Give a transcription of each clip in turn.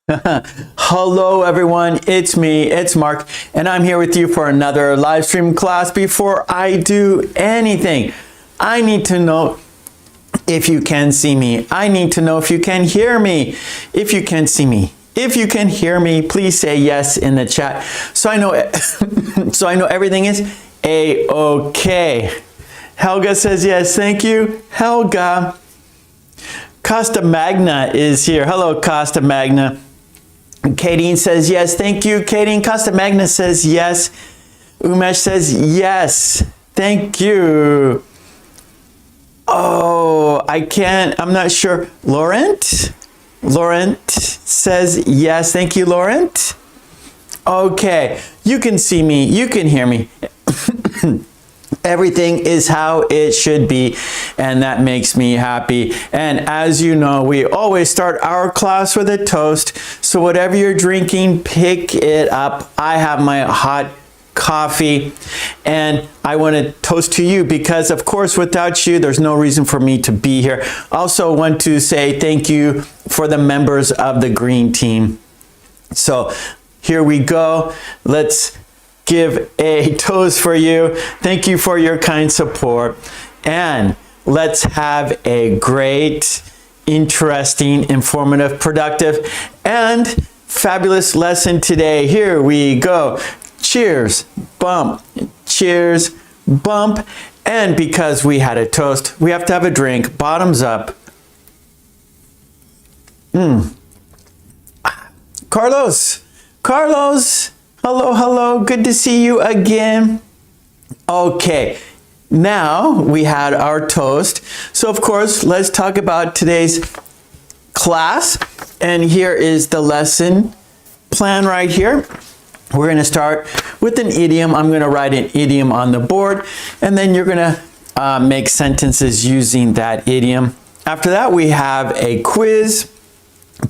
Hello everyone, it's me, it's Mark, and I'm here with you for another live stream class. Before I do anything, I need to know if you can see me. I need to know if you can hear me. If you can see me, if you can hear me, please say yes in the chat. So I know, so I know everything is A-okay. Helga says yes, thank you, Helga. Costa Magna is here. Hello, Costa Magna. Kadeen says yes, thank you, Kadeen. Costa Magna says yes. Umesh says yes, thank you. Oh, I'm not sure. Laurent says yes, thank you, Laurent. Okay, you can see me, you can hear me. Everything is how it should be, and that makes me happy. And as you know, we always start our class with a toast. So whatever you're drinking, pick it up. I have my hot coffee, and I want to toast to you because, of course, without you, there's no reason for me to be here. Also want to say thank you for the members of the green team. So here we go. Let's give a toast for you. Thank you for your kind support. And let's have a great, interesting, informative, productive, and fabulous lesson today. Here we go. Cheers, bump, cheers, bump. And because we had a toast, we have to have a drink. Bottoms up. Carlos, hello, hello, good to see you again. Okay, now we had our toast. So of course, let's talk about today's class. And here is the lesson plan right here. We're going to start with an idiom. I'm going to write an idiom on the board, and then you're going to make sentences using that idiom. After that, we have a quiz.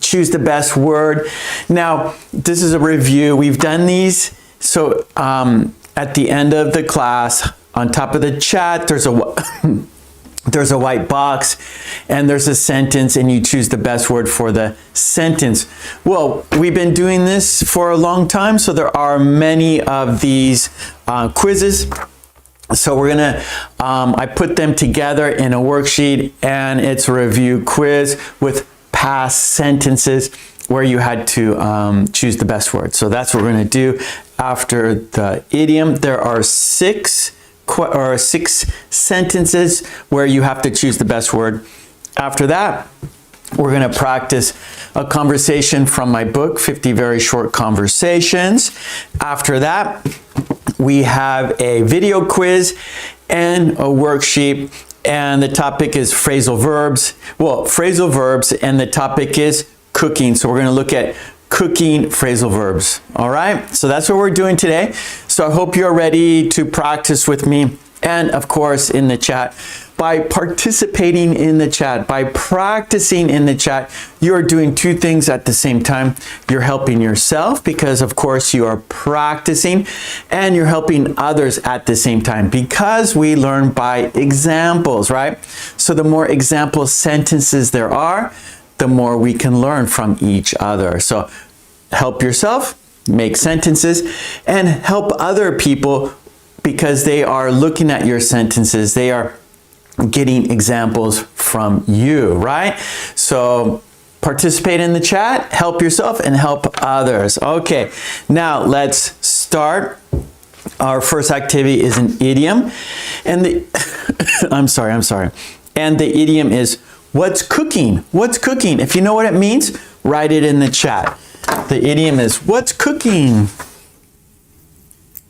Choose the best word. Now, this is a review. We've done these. So at the end of the class, on top of the chat, there's a white box, and there's a sentence, and you choose the best word for the sentence. Well, we've been doing this for a long time, so there are many of these quizzes. So we're gonna, I put them together in a worksheet, and it's a review quiz with past sentences where you had to choose the best word. So that's what we're going to do after the idiom. There are six sentences where you have to choose the best word. After that, we're going to practice a conversation from my book, 50 Very Short Conversations. After that, we have a video quiz and a worksheet. And the topic is phrasal verbs. Well, phrasal verbs, and the topic is cooking. So we're going to look at cooking phrasal verbs. All right. So that's what we're doing today. So I hope you're ready to practice with me. And of course, in the chat, by participating in the chat, by practicing in the chat, you're doing two things at the same time. You're helping yourself because, of course, you are practicing, and you're helping others at the same time because we learn by examples, right? So the more example sentences there are, the more we can learn from each other. So help yourself, make sentences, and help other people because they are looking at your sentences. They are getting examples from you, right? So participate in the chat, help yourself, and help others. Okay, now let's start. Our first activity is an idiom, and the I'm sorry. And the idiom is what's cooking? What's cooking? If you know what it means, write it in the chat. The idiom is what's cooking?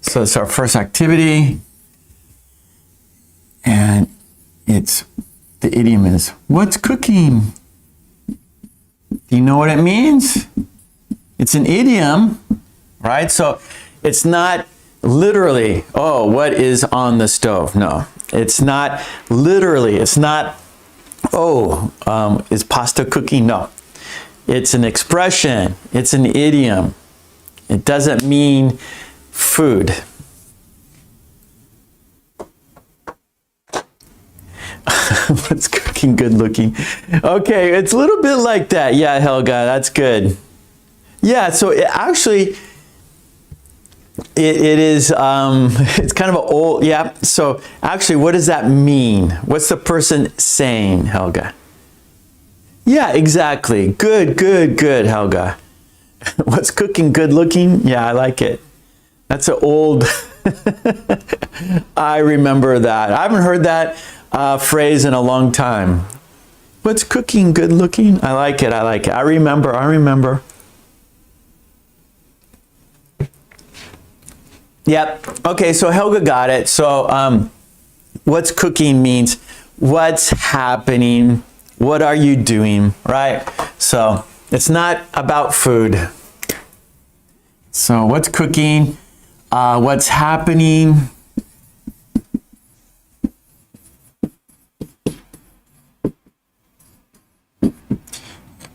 So it's our first activity, and the idiom is what's cooking? Do you know what it means? It's an idiom, right? So it's not literally, oh, what is on the stove? No, it's not literally. It's not, oh, is pasta cooking? No, it's an expression. It's an idiom. It doesn't mean food. What's cooking good looking? Okay, it's a little bit like that. Yeah, Helga, that's good. Yeah, so actually, it is, it's kind of an old, yeah. So actually, what does that mean? What's the person saying, Helga? Yeah, exactly. Good, good, good, Helga. What's cooking good looking? Yeah, I like it. That's an old, I remember that. I haven't heard that phrase in a long time. What's cooking good looking? I like it, I like it. I remember. Yep. Okay, so Helga got it. So what's cooking means what's happening, what are you doing, right? So it's not about food. So what's cooking, what's happening.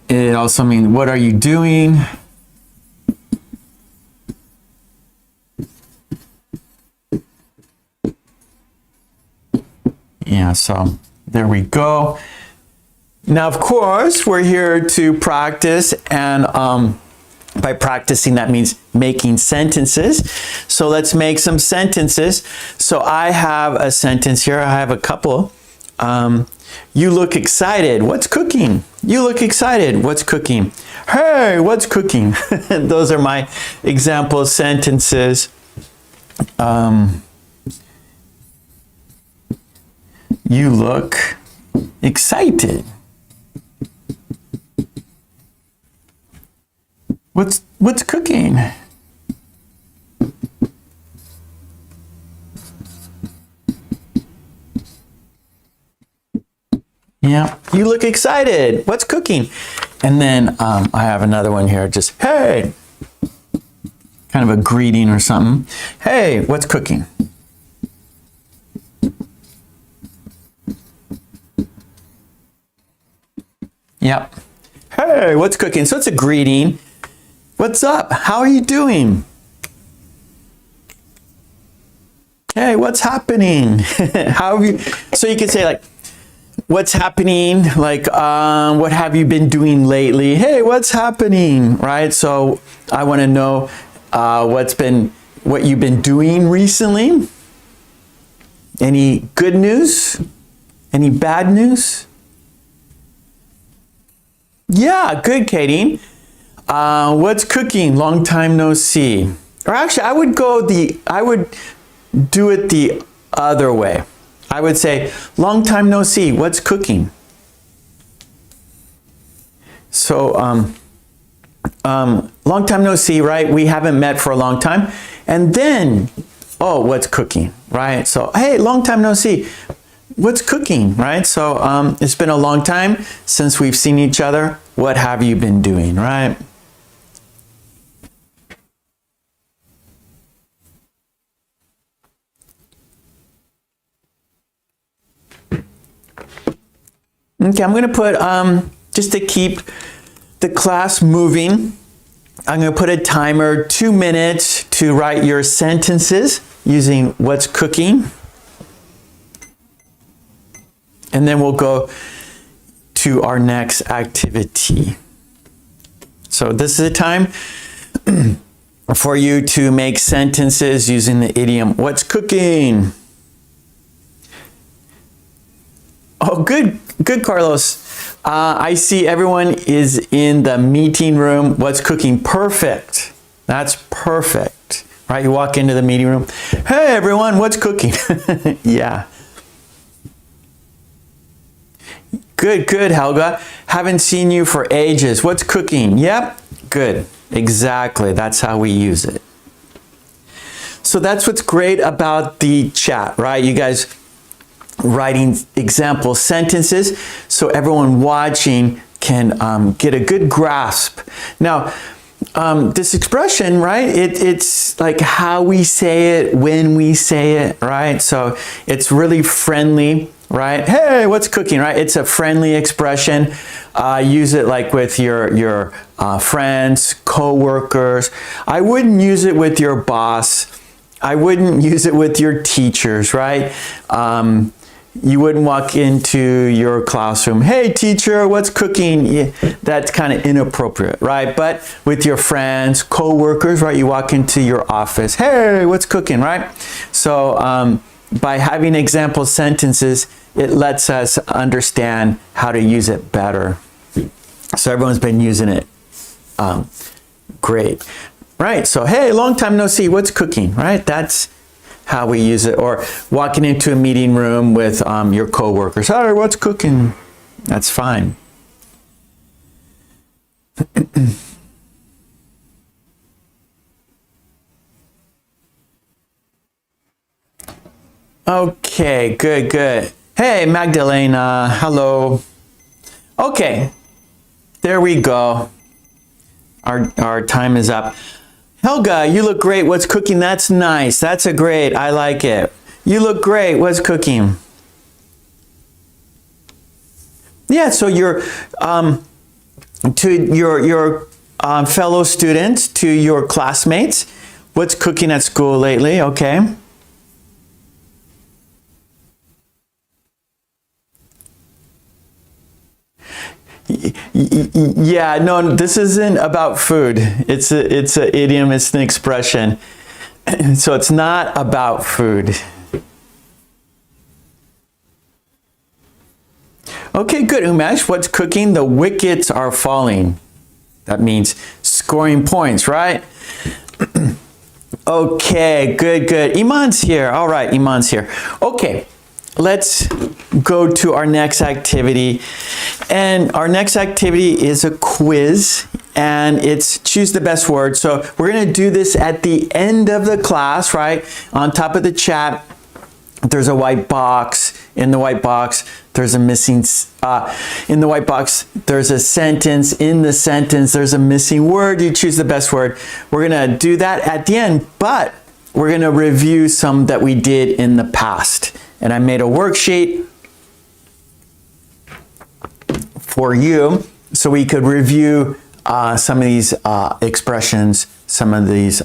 It also means what are you doing? Yeah, so there we go. Now, of course, we're here to practice, and by practicing, that means making sentences. So let's make some sentences. So I have a sentence here. I have a couple. You look excited. What's cooking? You look excited. What's cooking? Hey, what's cooking? Those are my example sentences. You look excited. What's cooking? Yeah, you look excited. What's cooking? And then I have another one here. Just, hey, kind of a greeting or something. Hey, what's cooking? Yep. Hey, what's cooking? So it's a greeting. What's up? How are you doing? Hey, what's happening? How have you? So you can say like, what's happening? Like, what have you been doing lately? Hey, what's happening? Right? So I want to know what you've been doing recently. Any good news? Any bad news? Yeah, good, Katie. What's cooking? Long time no see. Or actually, I would do it the other way. I would say, long time no see. What's cooking? So, long time no see, right? We haven't met for a long time. And then, oh, what's cooking, right? So, hey, long time no see. What's cooking, right? So it's been a long time since we've seen each other. What have you been doing, right? Okay, I'm going to put, just to keep the class moving, I'm going to put a timer, 2 minutes to write your sentences using what's cooking. And then we'll go to our next activity. So this is the time for you to make sentences using the idiom, what's cooking? Oh, good, Carlos. I see everyone is in the meeting room. What's cooking? Perfect. That's perfect, right? You walk into the meeting room. Hey, everyone, what's cooking? Yeah. Good, Helga. Haven't seen you for ages. What's cooking? Yep, good. Exactly, that's how we use it. So that's what's great about the chat, right? You guys writing example sentences so everyone watching can get a good grasp. Now, this expression, right? It's like how we say it, when we say it, right? So it's really friendly. Right? Hey, what's cooking, right? It's a friendly expression. Use it like with your friends, co-workers. I wouldn't use it with your boss. I wouldn't use it with your teachers, right? You wouldn't walk into your classroom, hey teacher, what's cooking? Yeah, that's kind of inappropriate, right? But with your friends, co-workers, right? You walk into your office, hey, what's cooking, right? So by having example sentences, it lets us understand how to use it better. So everyone's been using it. Great. Right, so hey, long time no see, what's cooking, right? That's how we use it. Or walking into a meeting room with your co-workers, hey, what's cooking? That's fine. Okay, good, good. Hey, Magdalena, hello. Okay, there we go. Our time is up. Helga, you look great. What's cooking? That's nice. That's a great. I like it. You look great. What's cooking? Yeah, so you're to your fellow students, to your classmates. What's cooking at school lately? Okay. Yeah, no, this isn't about food. It's an idiom, it's an expression. So it's not about food. Okay, good, Umesh. What's cooking? The wickets are falling. That means scoring points, right? Okay, good, good. Iman's here. All right, Iman's here. Okay. Let's go to our next activity. And our next activity is a quiz, and it's choose the best word. So we're going to do this at the end of the class, right? On top of the chat, there's a white box. In the white box, there's a missing, in the white box, there's a sentence. In the sentence, there's a missing word. You choose the best word. We're going to do that at the end, but we're going to review some that we did in the past. And I made a worksheet for you so we could review some of these expressions, some of these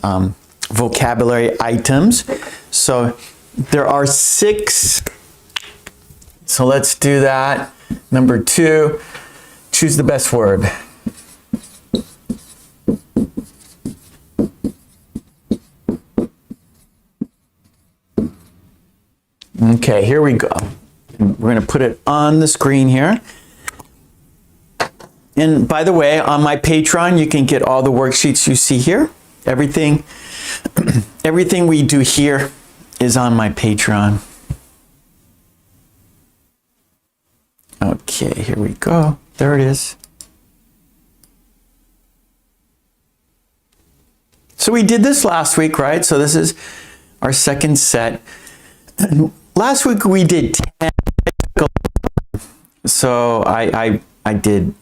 vocabulary items. So there are 6. So let's do that. Number 2, choose the best word. Okay, here we go. We're going to put it on the screen here. And by the way, on my Patreon, you can get all the worksheets you see here. Everything we do here is on my Patreon. Okay, here we go. There it is. So we did this last week, right? So this is our second set. Last week we did 10. So I did,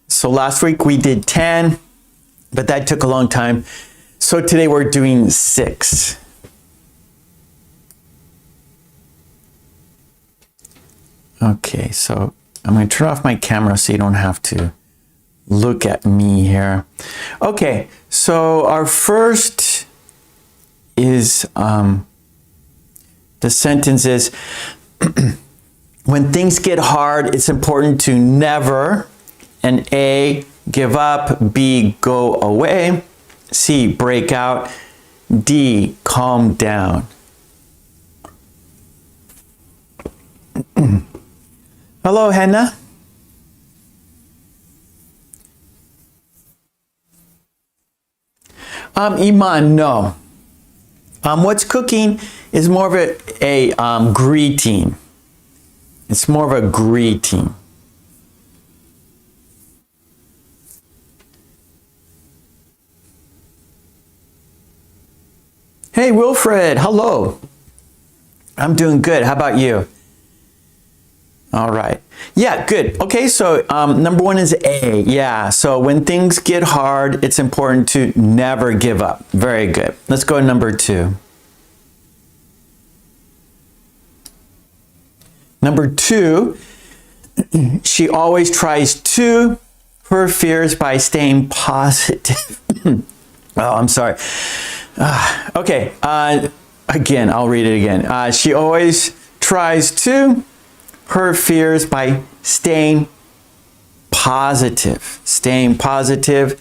so last week we did 10, but that took a long time. So today we're doing 6. Okay, so I'm going to turn off my camera so you don't have to look at me here. Okay, so our first is, the sentence is, when things get hard, it's important to never, and A, give up, B, go away, C, break out, D, calm down. Hello, Hannah. Iman, no. What's cooking is more of a greeting. It's more of a greeting. Hey, Wilfred, hello. I'm doing good. How about you? All right. Yeah, good. Okay, so number 1 is A. Yeah, so when things get hard, it's important to never give up. Very good. Let's go to number 2. Number 2, she always tries to her fears by staying positive. Oh, I'm sorry. Okay, again, I'll read it again. She always tries to her fears by staying positive. Staying positive.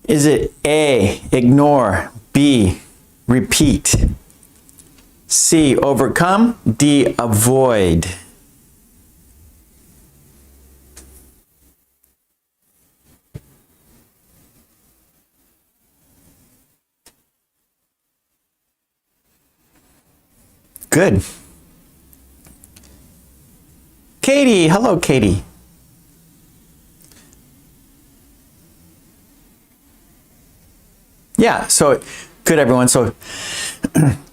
Is it A, ignore, B, repeat, C, overcome, D, avoid? Good. Katie, hello, Katie. Yeah, so good, everyone. So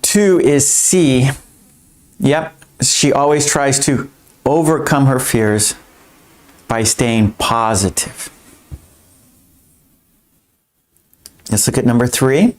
2 is C. Yep, she always tries to overcome her fears by staying positive. Let's look at number 3.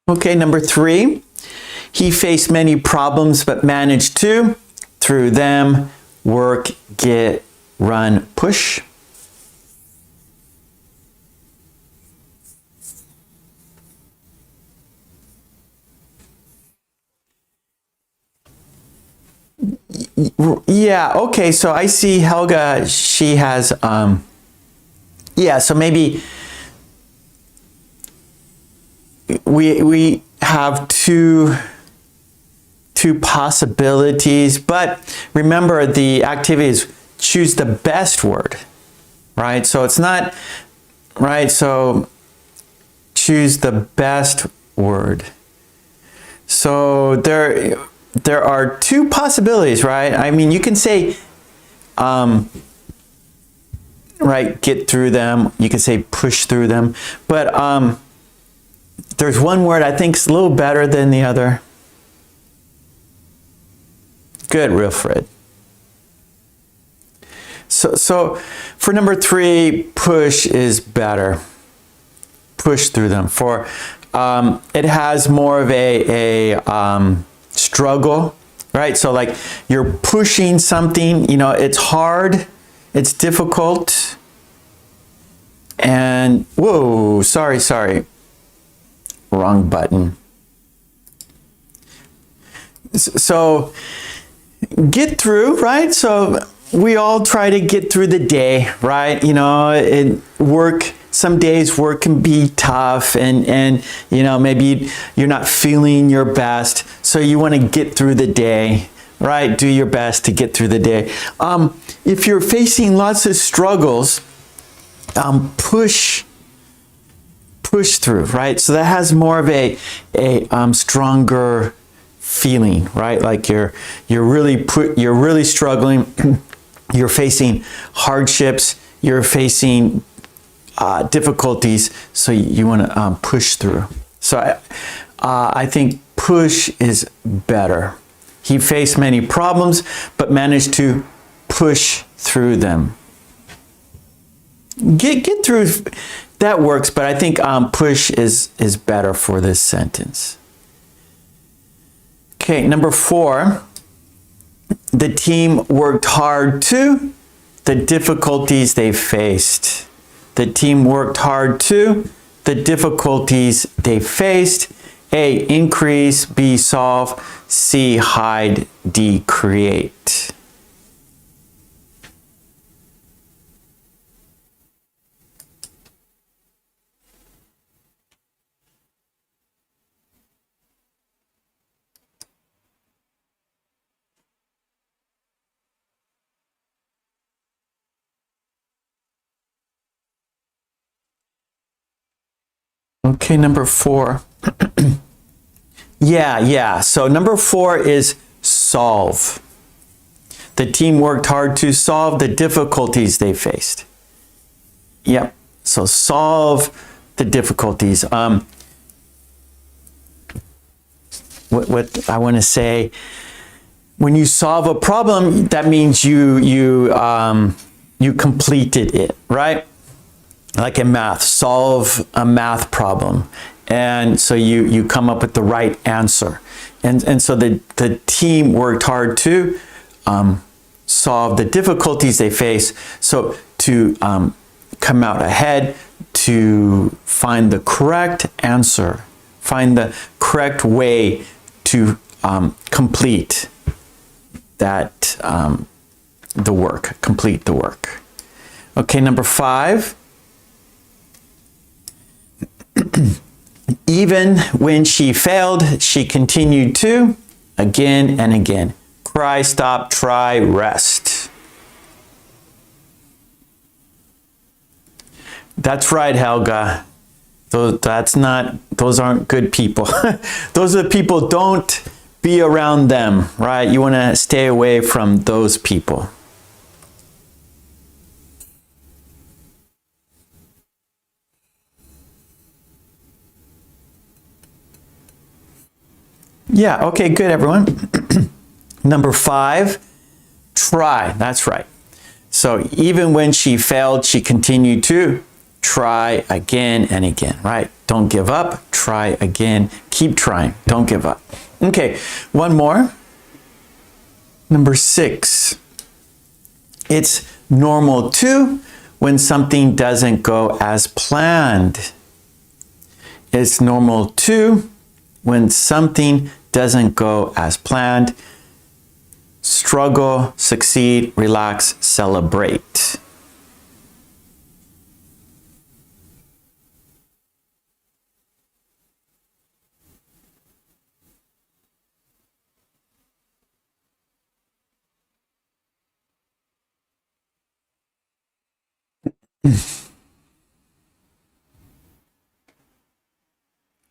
Okay, number 3. He faced many problems but managed to, through them, work, get, run, push. Yeah, okay, so I see Helga, she has, yeah, so maybe we have two possibilities, but remember the activity is choose the best word, right? So it's not, right, so choose the best word. So there are 2 possibilities, right? I mean, you can say, right, get through them. You can say push through them. But there's one word I think is a little better than the other. Good, Wilfred. So for number 3, push is better. Push through them. For it has more of a struggle, right? So like you're pushing something, you know, it's hard, it's difficult, and whoa, sorry, wrong button. So get through, right? So we all try to get through the day, right? You know, some days work can be tough, and you know, maybe you're not feeling your best, so you want to get through the day, right? Do your best to get through the day. If you're facing lots of struggles, push through, right? So that has more of a stronger feeling, right? Like you're really struggling, you're facing hardships, you're facing difficulties, so you want to push through. So I think push is better. He faced many problems, but managed to push through them. Get through, that works, but I think push is better for this sentence. Okay, number 4. The team worked hard to the difficulties they faced. The team worked hard to the difficulties they faced. A, increase, B, solve, C, hide, D, create. Okay, number 4. Yeah. So number 4 is solve. The team worked hard to solve the difficulties they faced. Yep. So solve the difficulties. What I want to say, When you solve a problem, that means you completed it, right? Like in math, solve a math problem. And so you come up with the right answer. And so the team worked hard to solve the difficulties they face. So to come out ahead, to find the correct answer, find the correct way to complete that the work, complete the work. Okay, number 5. Even when she failed, she continued to, again and again. Cry, stop, try, rest. That's right, Helga. Those aren't good people. Those are the people, don't be around them, right? You want to stay away from those people. Yeah, okay, good, everyone. Number 5, try. That's right. So even when she failed, she continued to try again and again, right? Don't give up, try again, keep trying, don't give up. Okay, one more. Number 6, it's normal to when something doesn't go as planned. It's normal to when something doesn't go as planned. Struggle, succeed, relax, celebrate.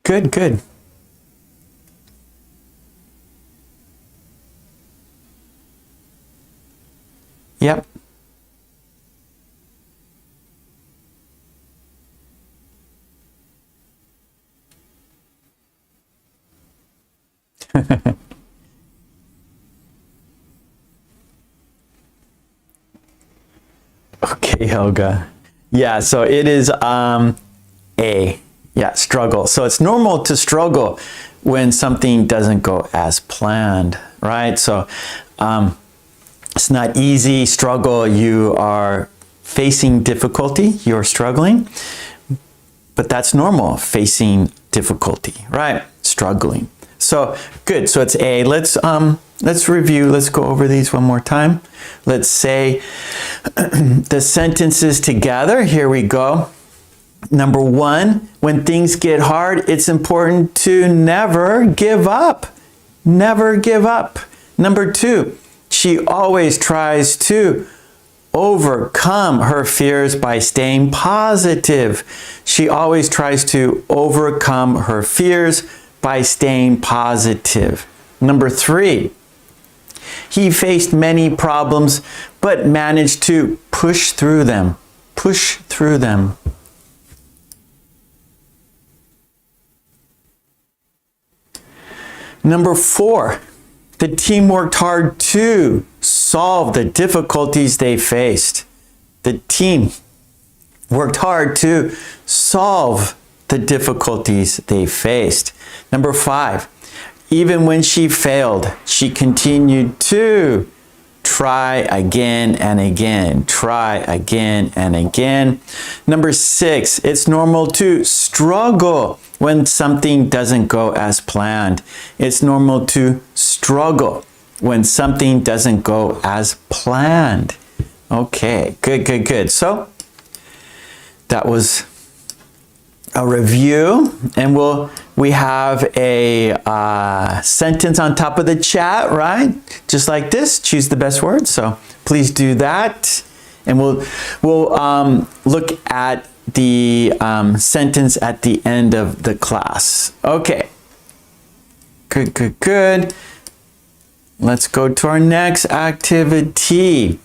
Good, good. Yep. Okay, Helga. Yeah, so it is A. Yeah, struggle. So it's normal to struggle when something doesn't go as planned, right? So it's not easy, struggle, you are facing difficulty, you're struggling, but that's normal, facing difficulty, right? Struggling. So good, so it's A. Let's review, let's go over these one more time. Let's say the sentences together, here we go. Number 1, when things get hard, it's important to never give up. Never give up. Number 2, she always tries to overcome her fears by staying positive. She always tries to overcome her fears by staying positive. Number 3, he faced many problems, but managed to push through them. Push through them. Number 4, the team worked hard to solve the difficulties they faced. The team worked hard to solve the difficulties they faced. Number 5, even when she failed, she continued to try again and again. Try again and again. Number 6, it's normal to struggle when something doesn't go as planned. It's normal to struggle when something doesn't go as planned. Okay, good, good, good. So that was a review, and we have a sentence on top of the chat, right? Just like this, choose the best word. So please do that, and we'll look at the sentence at the end of the class. Okay, good, good, good. Let's go to our next activity.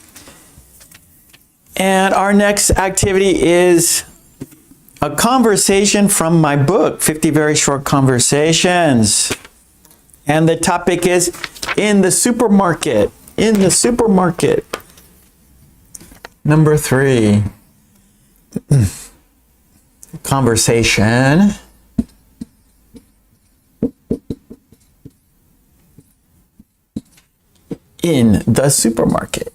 And our next activity is a conversation from my book, 50 Very Short Conversations. And the topic is in the supermarket. In the supermarket. Number 3. Conversation. In the supermarket.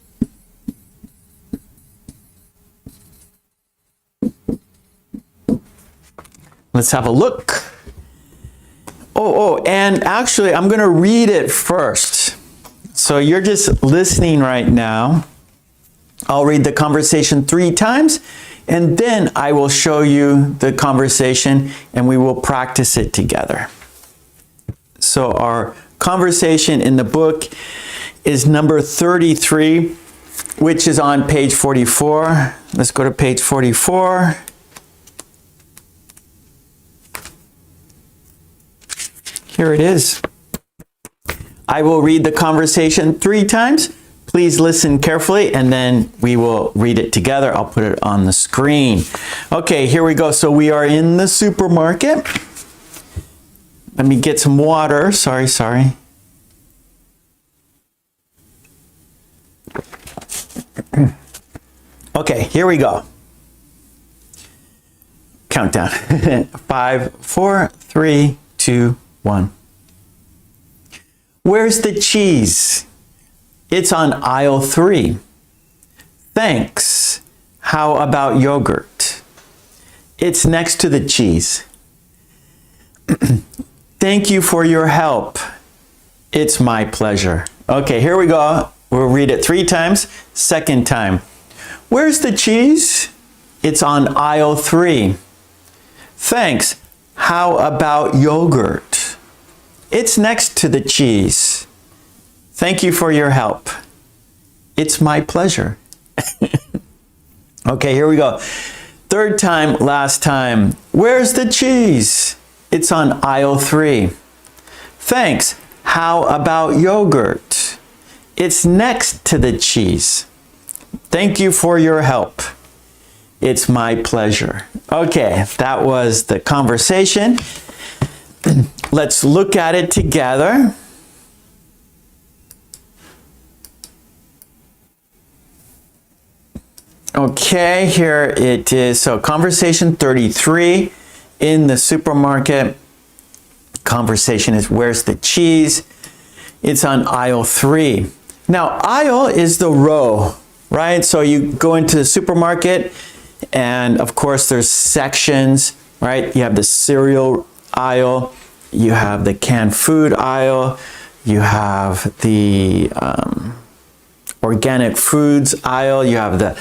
Let's have a look. Oh, and actually, I'm going to read it first. So you're just listening right now. I'll read the conversation 3 times, and then I will show you the conversation, and we will practice it together. So our conversation in the book is number 33, which is on page 44. Let's go to page 44. Here it is. I will read the conversation 3 times. Please listen carefully, and then we will read it together. I'll put it on the screen. Okay, here we go. So we are in the supermarket. Let me get some water. Sorry. Okay, here we go. Countdown. 5, 4, 3, 2, 1. Where's the cheese? It's on aisle 3. Thanks. How about yogurt? It's next to the cheese. Thank you for your help. It's my pleasure. Okay, here we go. We'll read it 3 times. Second time. Where's the cheese? It's on aisle 3. Thanks. How about yogurt? It's next to the cheese. Thank you for your help. It's my pleasure. Okay, here we go. Third time, last time. Where's the cheese? It's on aisle 3. Thanks. How about yogurt? It's next to the cheese. Thank you for your help. It's my pleasure. Okay, that was the conversation. Let's look at it together. Okay, here it is. So conversation 33 in the supermarket. Conversation is where's the cheese? It's on aisle 3. Now, aisle is the row, right? So you go into the supermarket and of course there's sections, right? You have the cereal aisle, you have the canned food aisle, you have the organic foods aisle, you have the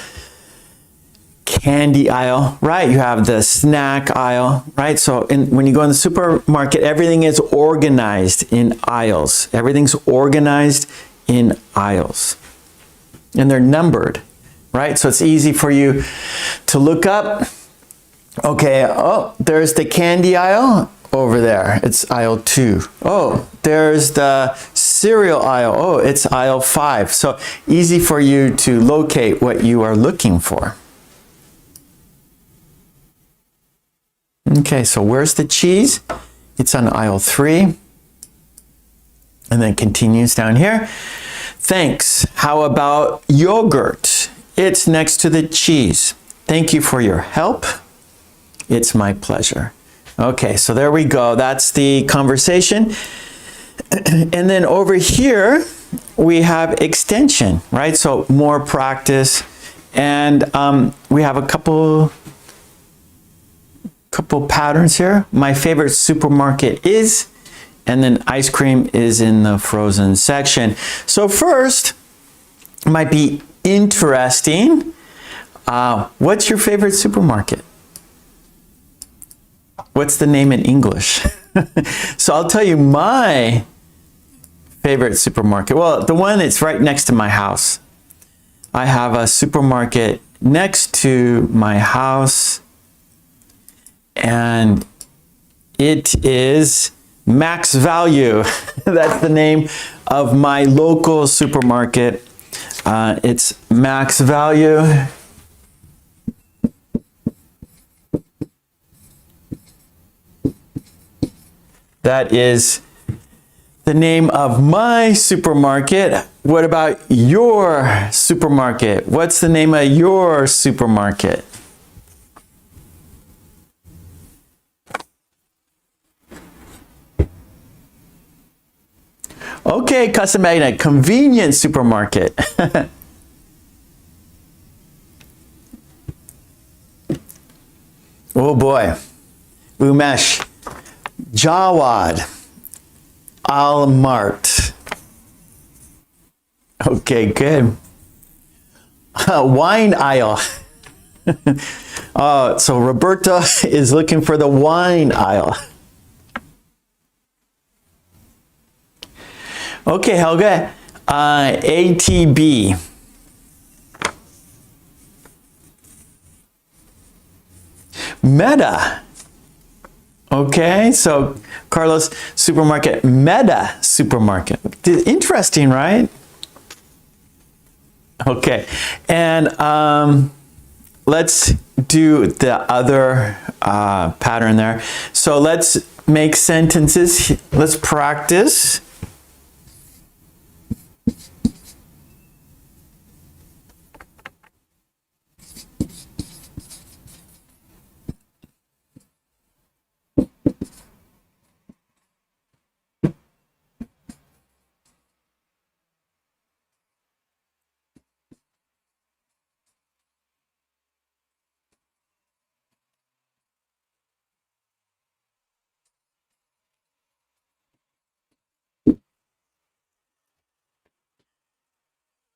candy aisle, right? You have the snack aisle, right? So when you go in the supermarket, everything is organized in aisles. Everything's organized in aisles. And they're numbered, right? So it's easy for you to look up. Okay, oh, there's the candy aisle over there. It's aisle 2. Oh, there's the cereal aisle. Oh, it's aisle 5. So easy for you to locate what you are looking for. Okay, so where's the cheese? It's on aisle 3. And then continues down here. Thanks. How about yogurt? It's next to the cheese. Thank you for your help. It's my pleasure. Okay, so there we go. That's the conversation. And then over here, we have extension, right? So more practice. And we have a couple patterns here. My favorite supermarket is, and then ice cream is in the frozen section. So first, might be interesting. What's your favorite supermarket? What's the name in English? So I'll tell you my favorite supermarket. Well, the one that's right next to my house. I have a supermarket next to my house, and it is Max Value. That's the name of my local supermarket. It's Max Value. That is the name of my supermarket. What about your supermarket? What's the name of your supermarket? Okay, custom magnet, convenience supermarket. Oh boy. Umesh. Jawad. Al-Mart. Okay, good. Wine aisle. So Roberta is looking for the wine aisle. Okay, Helga. ATB. Meta. Okay, so Carlos, supermarket, Meta supermarket. Interesting, right? Okay, and let's do the other pattern there. So let's make sentences. Let's practice.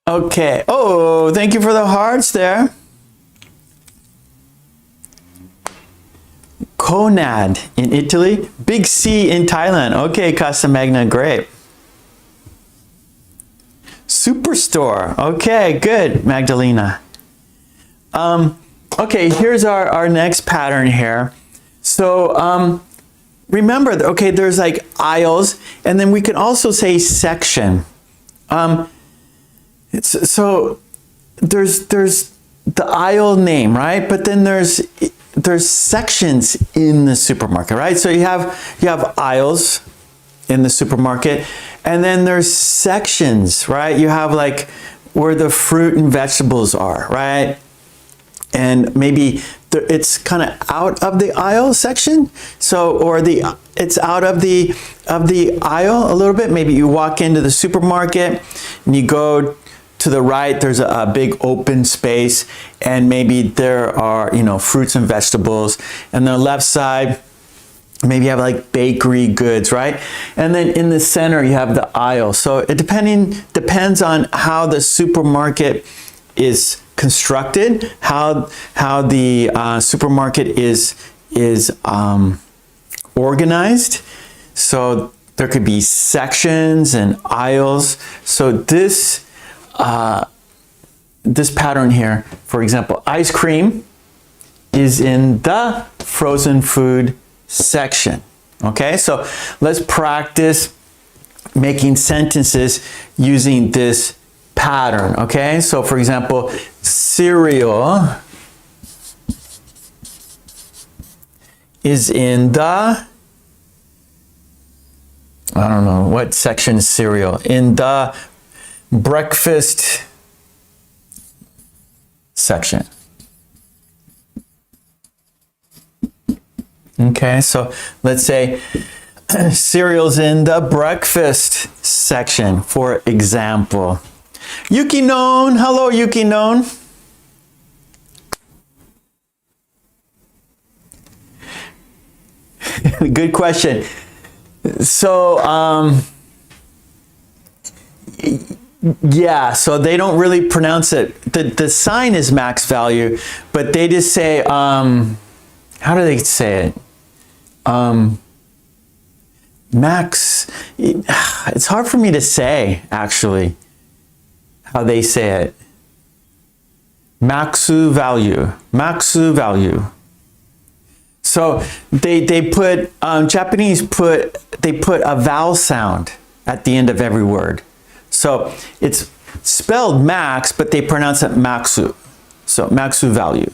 Okay. Oh, thank you for the hearts there. Conad in Italy. Big C in Thailand. Okay, Casa Magna, great. Superstore. Okay, good, Magdalena. Okay, here's our next pattern here. So remember, okay, there's like aisles, and then we can also say section. So there's the aisle name, right? But then there's sections in the supermarket, right? So you have aisles in the supermarket, and then there's sections, right? You have like where the fruit and vegetables are, right? And maybe it's kind of out of the aisle section, so it's out of the aisle a little bit. Maybe you walk into the supermarket and you go to the right, there's a big open space, and maybe there are, fruits and vegetables. And the left side, maybe you have like bakery goods, right? And then in the center, you have the aisle. So it depends on how the supermarket is constructed, how the supermarket is organized. So there could be sections and aisles. So this pattern here, for example, ice cream is in the frozen food section. Okay, so let's practice making sentences using this pattern. Okay, so for example, cereal is in the, I don't know what section is cereal, in the breakfast section. Okay, so let's say cereals in the breakfast section, for example. Yuki Non, hello Yuki Non. Good question. So, yeah, so they don't really pronounce it. The sign is max value, but they just say, how do they say it? Max, it's hard for me to say, actually, how they say it. Maxu value. So they put, Japanese put a vowel sound at the end of every word. So it's spelled max, but they pronounce it maxu. So maxu value.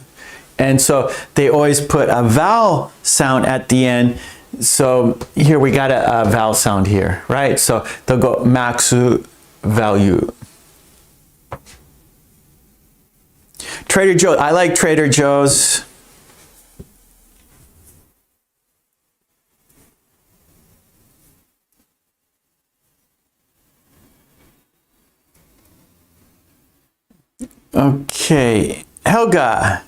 And so they always put a vowel sound at the end So here we got a vowel sound here, right? So they'll go maksu value. Trader Joe's. I like Trader Joe's. Okay, Helga.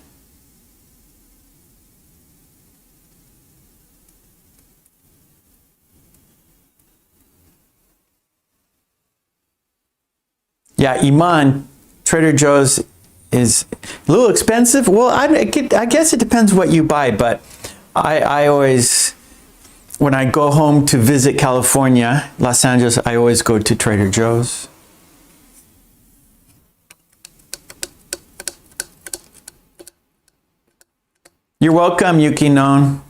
Yeah, Iman, Trader Joe's is a little expensive. Well, I guess it depends what you buy, but I always, when I go home to visit California, Los Angeles, I always go to Trader Joe's. You're welcome, Yuki Non.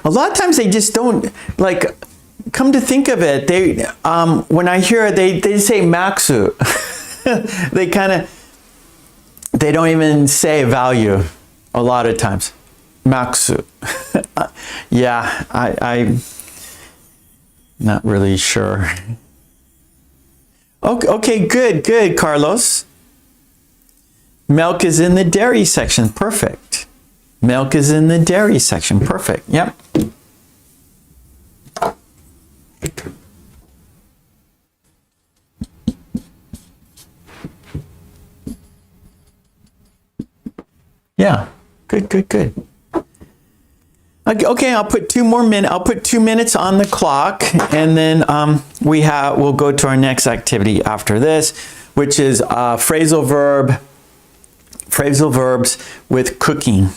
A lot of times they just don't, like, come to think of it, they when I hear it, they say maksu. They don't even say value a lot of times. Maksu. Yeah, I'm not really sure. Okay, good, Carlos. Milk is in the dairy section. Perfect. Milk is in the dairy section. Perfect. Yep. Yeah. Good. Okay, I'll put 2 more minutes. I'll put 2 minutes on the clock, and then we'll go to our next activity after this, which is phrasal verbs with cooking.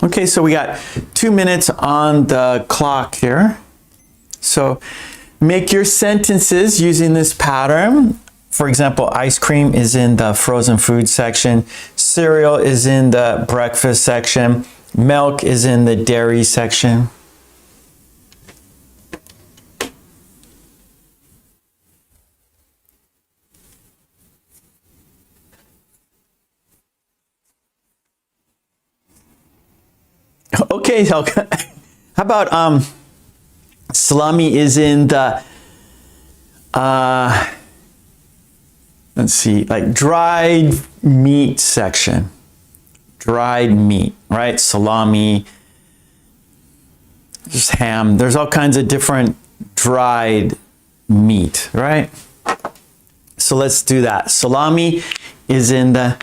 Okay, so we got 2 minutes on the clock here. So make your sentences using this pattern. For example, ice cream is in the frozen food section. Cereal is in the breakfast section. Milk is in the dairy section. Okay, Helga. How about salami is in the let's see, like dried meat section. Dried meat, right? Salami, just ham. There's all kinds of different dried meat, right? So let's do that. Salami is in the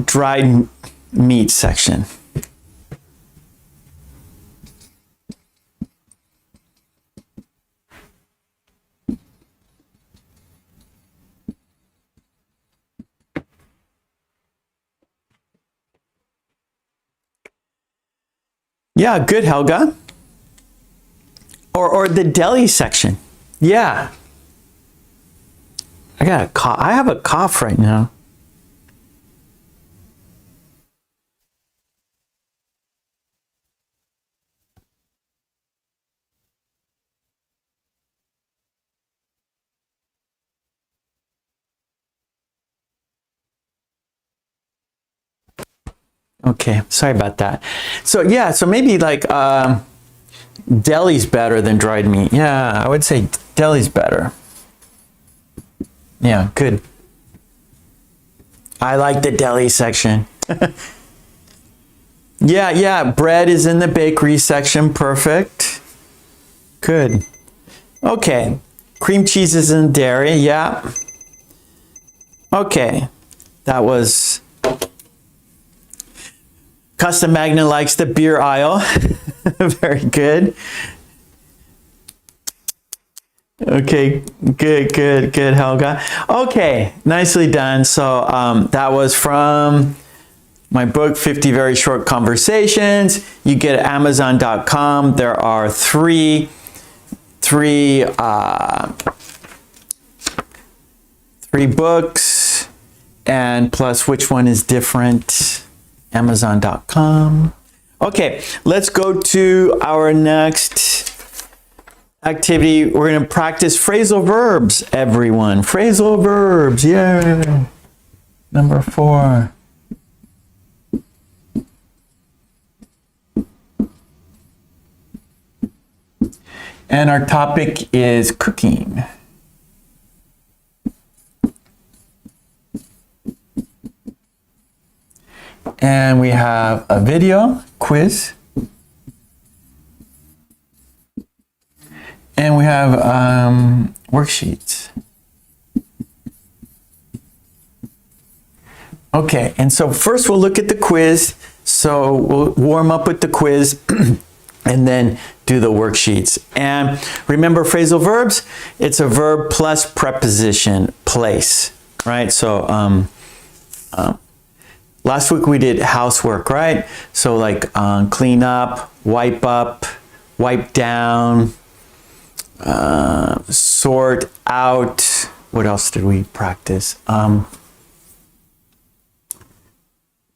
dried meat section. Yeah, good, Helga. Or the deli section. Yeah. I got a cough. I have a cough right now. Okay, sorry about that. So yeah, so maybe like deli's better than dried meat. Yeah, I would say deli's better. Yeah, good. I like the deli section. Yeah, bread is in the bakery section. Perfect. Good. Okay, cream cheese is in dairy. Yeah. Okay, that was... Custom Magna likes the beer aisle. Very good. Okay, good, Helga. Okay, nicely done. So that was from my book, 50 Very Short Conversations. You get at Amazon.com. There are three books, and plus which one is different. Amazon.com. Okay, let's go to our next activity. We're going to practice phrasal verbs, everyone. Phrasal verbs, yeah. Number 4. And our topic is cooking. And we have a video quiz. And we have worksheets. Okay, and so first we'll look at the quiz. So we'll warm up with the quiz and then do the worksheets. And remember phrasal verbs, it's a verb plus preposition, place, right? So last week we did housework, right? So like clean up, wipe down, sort out. What else did we practice?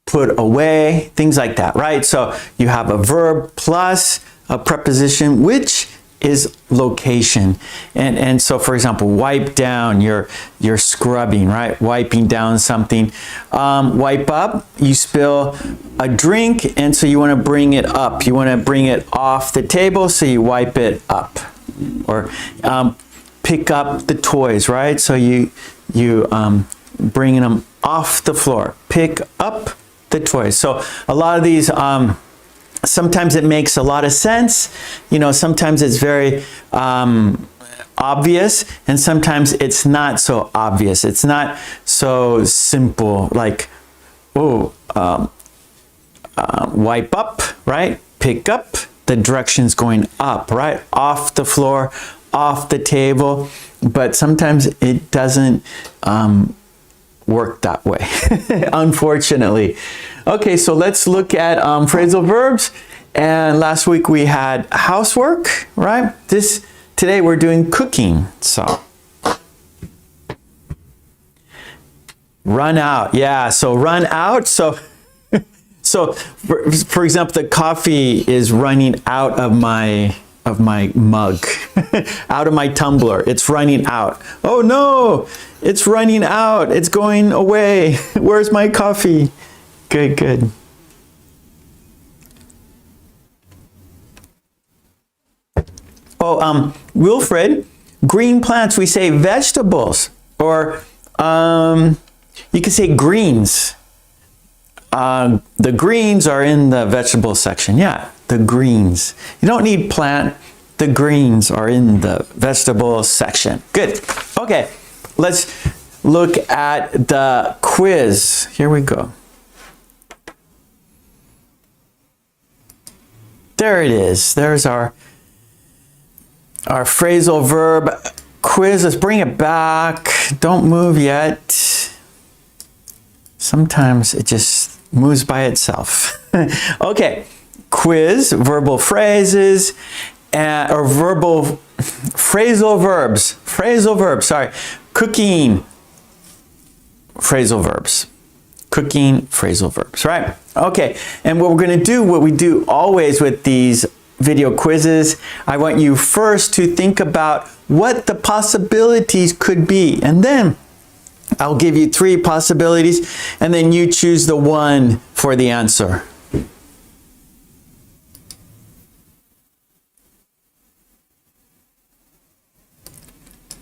Put away, things like that, right? So you have a verb plus a preposition, which is location. And so for example, wipe down, you're scrubbing, right? Wiping down something. Wipe up, you spill a drink, and so you want to bring it up. You want to bring it off the table, so you wipe it up. Or pick up the toys, right? So you bringing them off the floor. Pick up the toys. So a lot of these, sometimes it makes a lot of sense. You know, sometimes it's very obvious, and sometimes it's not so obvious. It's not so simple, like, wipe up, right? Pick up, the direction's going up, right? Off the floor, off the table. But sometimes it doesn't work that way, unfortunately. Okay, so let's look at phrasal verbs. And last week we had housework, right? Today we're doing cooking. So run out, yeah. So run out. So for example, the coffee is running out of my mug, out of my tumbler. It's running out. Oh no, it's running out. It's going away. Where's my coffee? Good, good. Oh, Wilfred, green plants, we say vegetables, or you can say greens. The greens are in the vegetable section. Yeah, the greens. You don't need plant. The greens are in the vegetable section. Good. Okay, let's look at the quiz. Here we go. There it is. There's our phrasal verb quiz. Let's bring it back. Don't move yet. Sometimes it just moves by itself. Okay, quiz, verbal phrases, or verbal phrasal verbs. Sorry, cooking, phrasal verbs. Cooking, phrasal verbs, right? Okay, and what we're going to do, what we do always with these video quizzes, I want you first to think about what the possibilities could be, and then I'll give you 3 possibilities, and then you choose the one for the answer.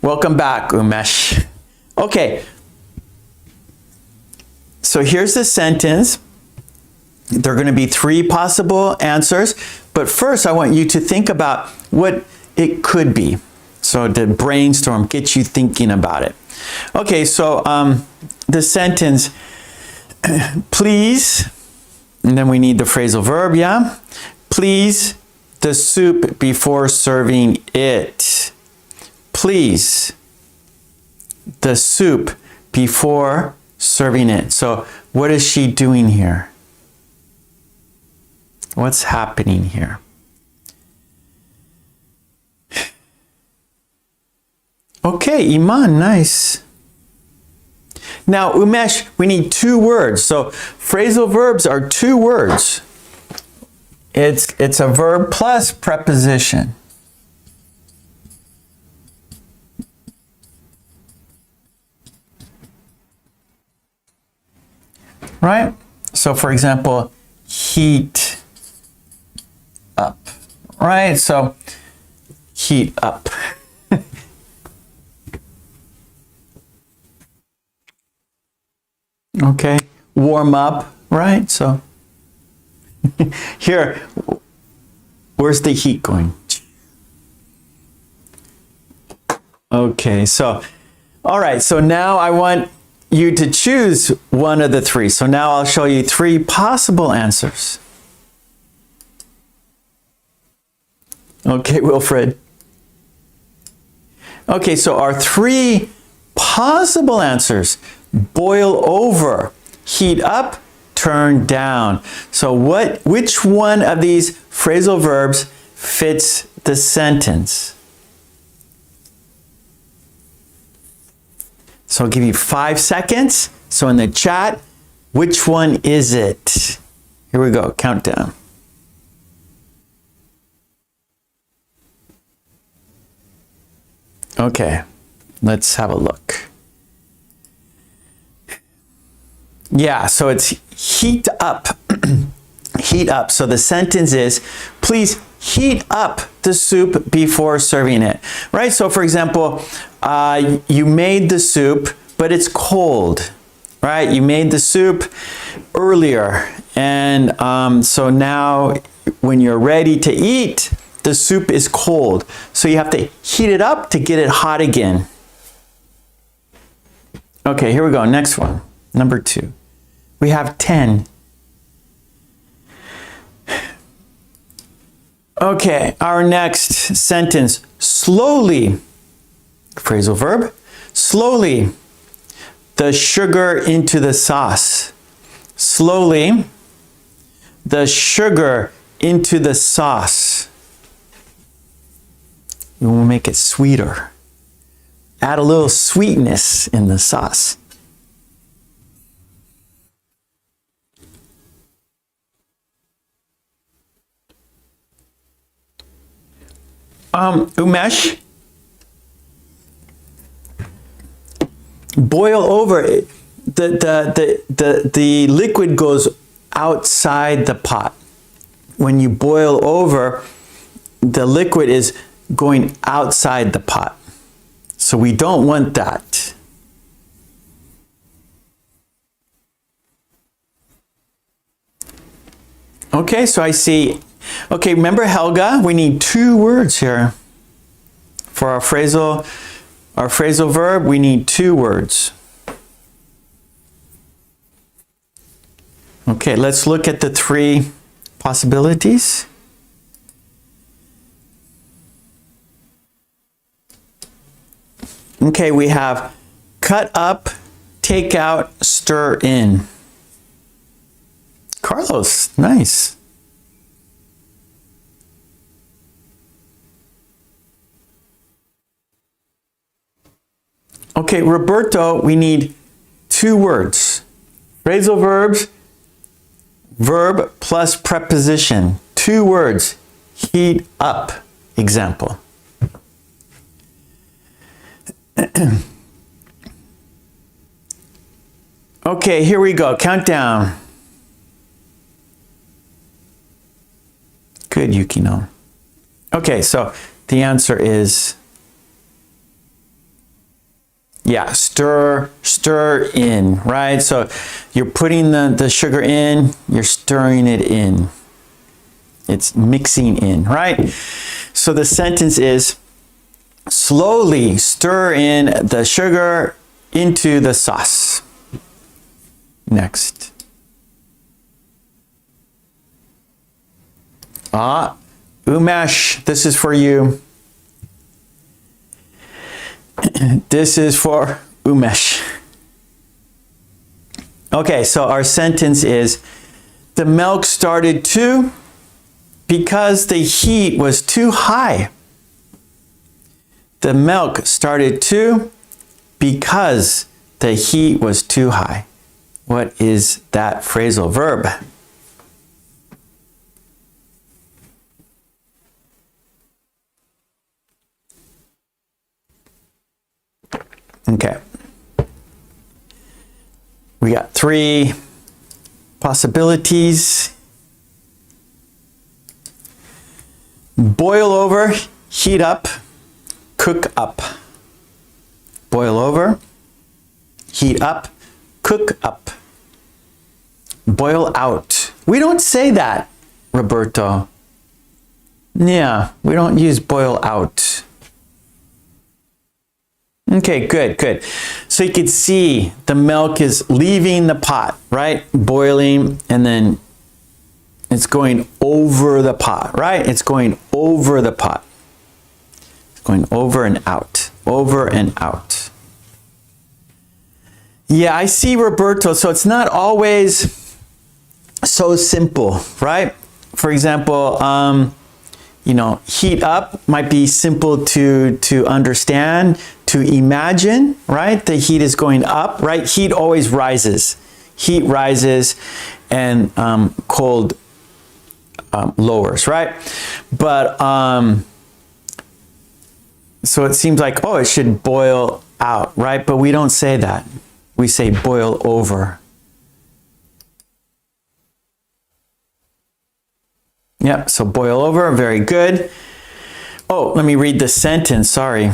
Welcome back, Umesh. Okay, so here's the sentence. There are going to be 3 possible answers, but first I want you to think about what it could be. So to brainstorm, get you thinking about it. Okay, so the sentence, please, and then we need the phrasal verb, yeah? Please the soup before serving it. Please the soup before serving it. So what is she doing here? What's happening here? Okay, Iman, nice. Now, Umesh, we need 2 words. So phrasal verbs are 2 words. It's a verb plus preposition. Right? So for example, heat up. Right? So heat up. Okay, warm up, right? So here, where's the heat going? Okay, so, all right, so now I want you to choose one of the three. So now I'll show you three possible answers. Okay, Wilfred. Okay, so our three possible answers: boil over, heat up, turn down. So which one of these phrasal verbs fits the sentence? So I'll give you 5 seconds. So in the chat, which one is it? Here we go, countdown. Okay, let's have a look. Yeah, so it's heat up. Heat up. So the sentence is, please heat up the soup before serving it. Right? So for example, you made the soup, but it's cold. Right? You made the soup earlier. And so now when you're ready to eat, the soup is cold. So you have to heat it up to get it hot again. Okay, here we go. Next one. Number 2. We have 10. Okay, our next sentence. Slowly, phrasal verb, slowly, the sugar into the sauce. Slowly, the sugar into the sauce. We will make it sweeter. Add a little sweetness in the sauce. Umesh, boil over. The liquid goes outside the pot. When you boil over, the liquid is going outside the pot. So we don't want that. Okay, so I see. Okay, remember Helga, we need 2 words here. For our phrasal verb, we need 2 words. Okay, let's look at the 3 possibilities. Okay, we have cut up, take out, stir in. Carlos, nice. Okay, Roberto, we need 2 words. Phrasal verbs, verb plus preposition. 2 words. Heat up. Example. Okay, here we go. Countdown. Good, Yukino. Okay, so the answer is, yeah, stir in, right? So you're putting the sugar in, you're stirring it in. It's mixing in, right? So the sentence is, slowly stir in the sugar into the sauce. Next. Umesh, this is for you. This is for Umesh. Okay, so our sentence is, the milk started to, because the heat was too high. The milk started to, because the heat was too high. What is that phrasal verb? Okay. We got 3 possibilities. Boil over, heat up, cook up. Boil over, heat up, cook up. Boil out. We don't say that, Roberto. Yeah, we don't use boil out. Okay, good, good. So you can see the milk is leaving the pot, right? Boiling, and then it's going over the pot, right? It's going over the pot. It's going over and out, over and out. Yeah, I see, Roberto. So it's not always so simple, right? For example, you know, heat up might be simple to understand, to imagine, right? The heat is going up, right? Heat always rises. Heat rises and cold lowers, right? But so it seems like, oh, it should boil out, right? But we don't say that. We say boil over. Yep, so boil over, very good. Oh, let me read the sentence, sorry.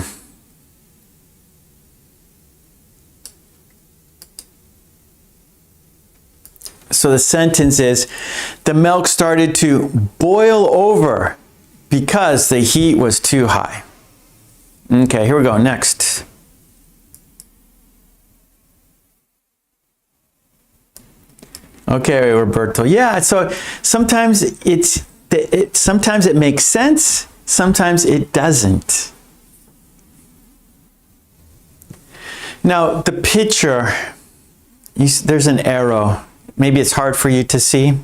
So the sentence is, the milk started to boil over because the heat was too high. Okay, here we go, next. Okay, Roberto. Yeah, so sometimes sometimes it makes sense, sometimes it doesn't. Now, the picture, there's an arrow. Maybe it's hard for you to see.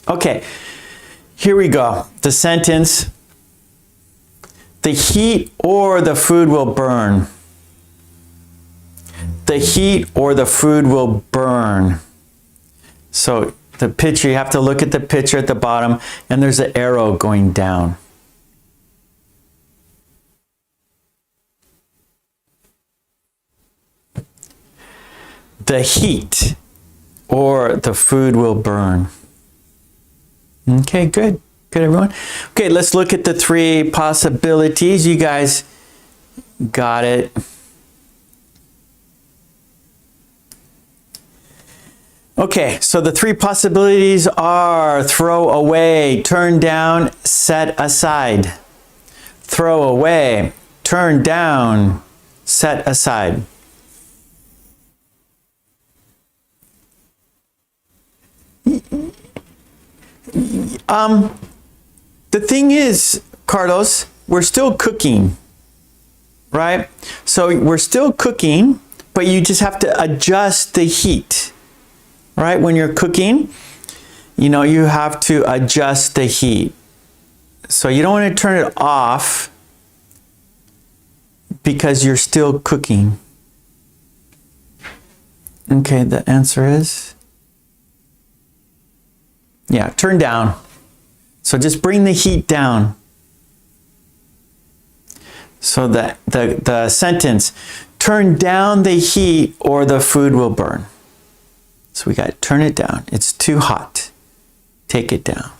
Okay, here we go. The sentence, the heat or the food will burn. The heat or the food will burn. So the picture, you have to look at the picture at the bottom, and there's an arrow going down. The heat or the food will burn. Okay, good. Good, everyone. Okay, let's look at the three possibilities. You guys got it. Okay, so the three possibilities are throw away, turn down, set aside. Throw away, turn down, set aside. The thing is, Carlos, we're still cooking, right? So we're still cooking, but you just have to adjust the heat, right? When you're cooking, you know, you have to adjust the heat. So you don't want to turn it off because you're still cooking. Okay, the answer is? Yeah, turn down. So just bring the heat down. So the sentence, turn down the heat or the food will burn. So we got turn it down. It's too hot. Take it down.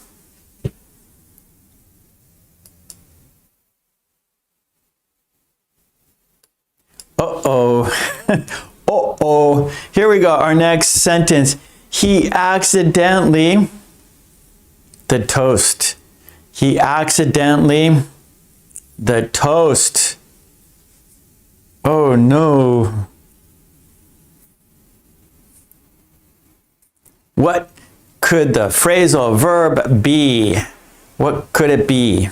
Uh-oh. Uh-oh. Here we go. Our next sentence. He accidentally, the toast. He accidentally, the toast. Oh no. What could the phrasal verb be? What could it be?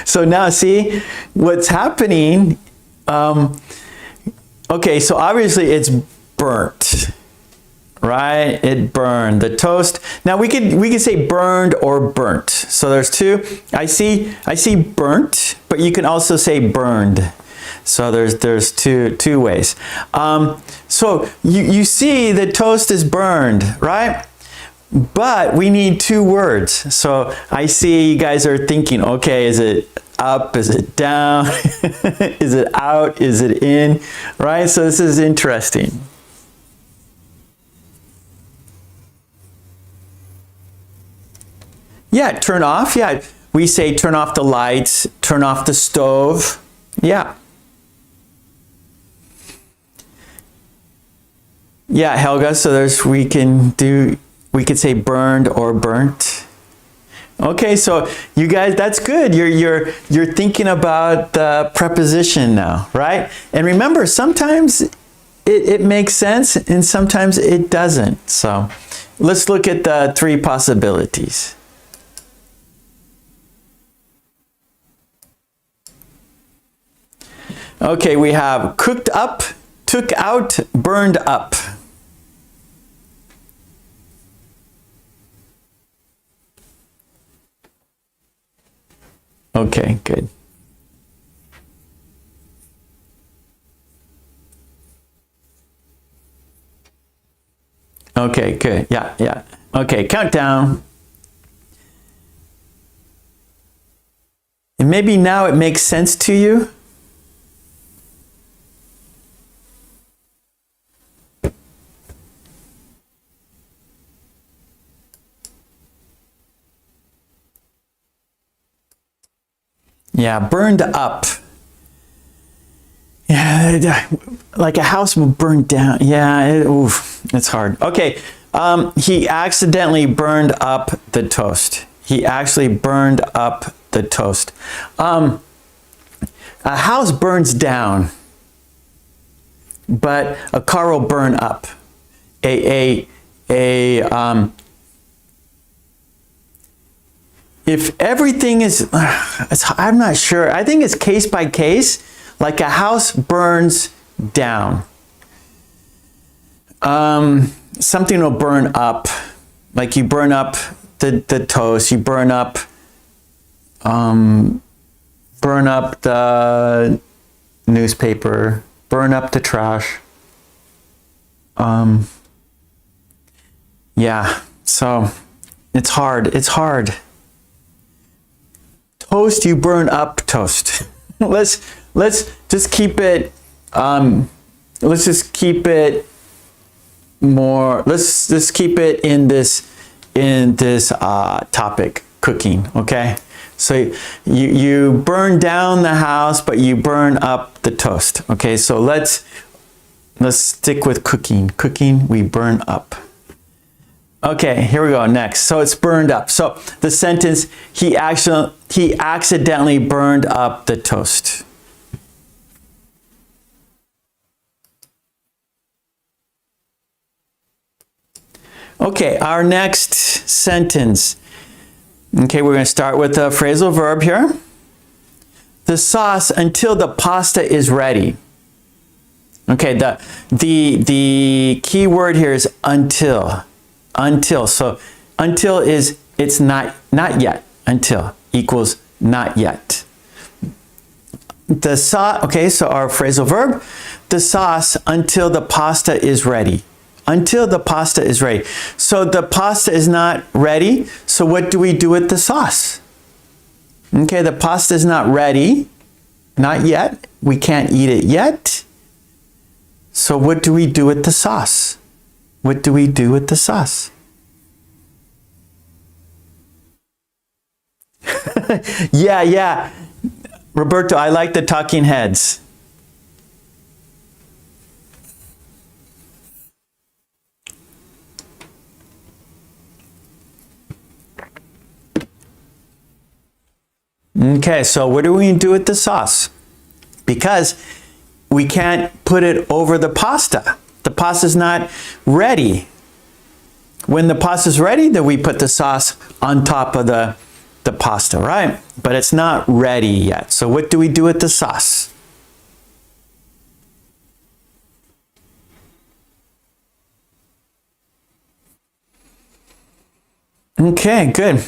So now see what's happening. Okay, so obviously it's burnt, right? It burned. The toast. Now we could say burned or burnt. So there's two. I see burnt, but you can also say burned. So there's two ways. So you see the toast is burned, right? But we need two words. So I see you guys are thinking, okay, is it up? Is it down? Is it out? Is it in? Right? So this is interesting. Yeah, turn off. Yeah, we say turn off the lights, turn off the stove. Yeah. Yeah, Helga, so we could say burned or burnt. Okay, so you guys, that's good. You're thinking about the preposition now, right? And remember, sometimes it makes sense and sometimes it doesn't. So let's look at the three possibilities. Okay, we have cooked up, took out, burned up. Okay, good. Okay, good. Yeah, yeah. Okay, countdown. And maybe now it makes sense to you. Yeah, burned up. Yeah, like a house will burn down. Yeah, it's hard. Okay, he accidentally burned up the toast. He actually burned up the toast. A house burns down, but a car will burn up. If everything is, I'm not sure. I think it's case by case. Like a house burns down. Something will burn up. Like you burn up the toast. You burn up the newspaper. Burn up the trash. Yeah. So it's hard. It's hard. Toast, you burn up toast. let's just keep it let's just keep it more, let's just keep it in this topic, cooking. Okay, so you burn down the house but you burn up the toast. Okay, so let's stick with cooking we burn up. Okay, here we go. Next. So it's burned up. So the sentence, he accidentally burned up the toast. Okay, our next sentence. Okay, we're going to start with a phrasal verb here. The sauce until the pasta is ready. Okay, the key word here is until. Until. So until is, it's not yet. Until equals not yet. The sauce, okay, so our phrasal verb, the sauce until the pasta is ready. Until the pasta is ready. So the pasta is not ready. So what do we do with the sauce? Okay, the pasta is not ready. Not yet. We can't eat it yet. So what do we do with the sauce? What do we do with the sauce? Yeah. Roberto, I like the talking heads. Okay, so what do we do with the sauce? Because we can't put it over the pasta. The pasta's not ready. When the pasta's ready, then we put the sauce on top of the pasta, right? But it's not ready yet. So what do we do with the sauce? Okay, good.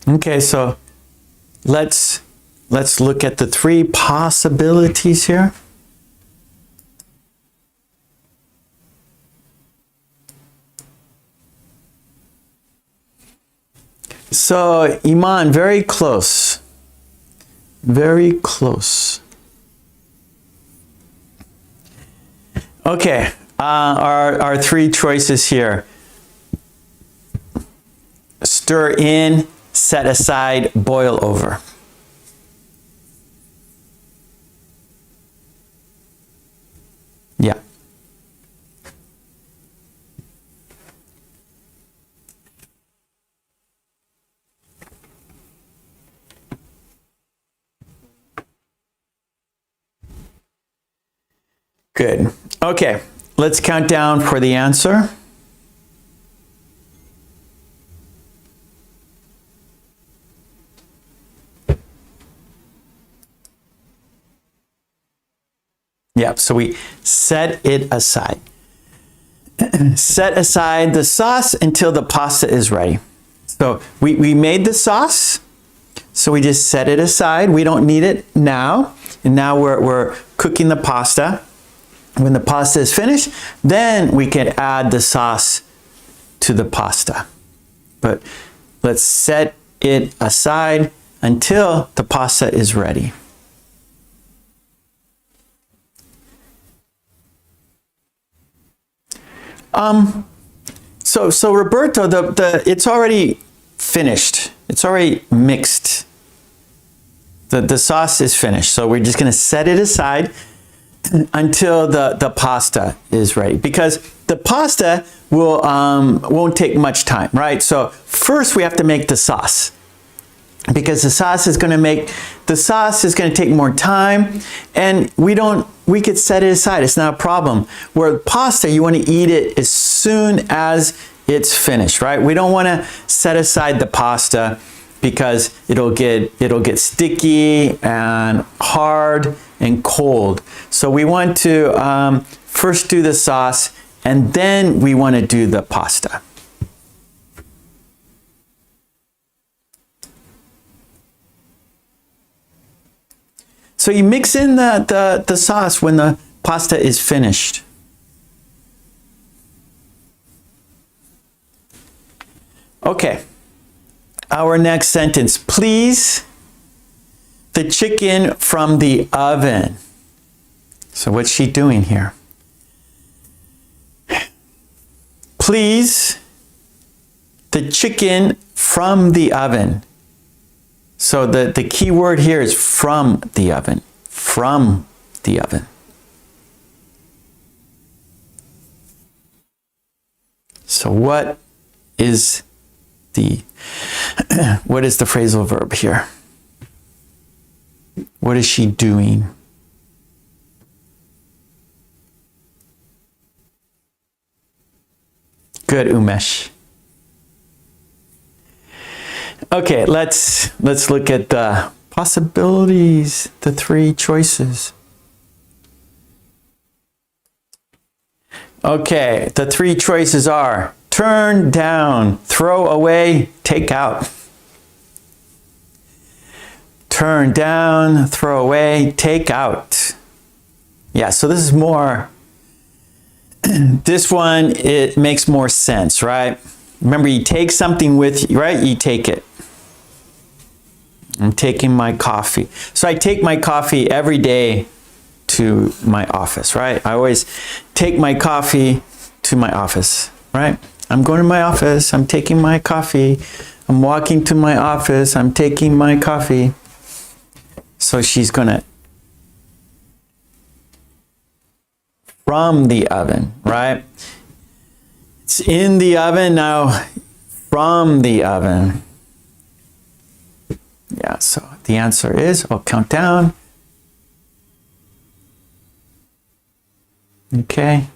Okay, so let's look at the three possibilities here. So, Iman, very close. Very close. Okay, our three choices here. stir in, set aside, boil over. Yeah. Good. Okay, let's count down for the answer. Yep, so we set it aside. Set aside the sauce until the pasta is ready. So we made the sauce, so we just set it aside. We don't need it now. And now we're cooking the pasta. When the pasta is finished, then we can add the sauce to the pasta. But let's set it aside until the pasta is ready. So Roberto, it's already finished. It's already mixed. The sauce is finished. So we're just going to set it aside until the pasta is ready, because the pasta won't take much time, right? So first we have to make the sauce, because the sauce is going to take more time, and we could set it aside. It's not a problem. Where pasta, you want to eat it as soon as it's finished, right? We don't want to set aside the pasta because it'll get sticky and hard and cold. So we want to first do the sauce, and then we want to do the pasta. So you mix in the sauce when the pasta is finished. Okay, our next sentence. Please the chicken from the oven. So what's she doing here? Please the chicken from the oven. So the key word here is from the oven. From the oven. So what is the phrasal verb here? What is she doing? Good, Umesh. Okay, let's look at the possibilities, the three choices. Okay, the three choices are turn down, throw away, take out. Turn down, throw away, take out. Yeah, so this is more, this one, it makes more sense, right? Remember, you take something with you, right? You take it. I'm taking my coffee. So I take my coffee every day to my office, right? I always take my coffee to my office, right? I'm going to my office. I'm taking my coffee. I'm walking to my office. I'm taking my coffee. So she's going to from the oven, right? It's in the oven now, from the oven. Yeah, so the answer is, I'll count down. Okay.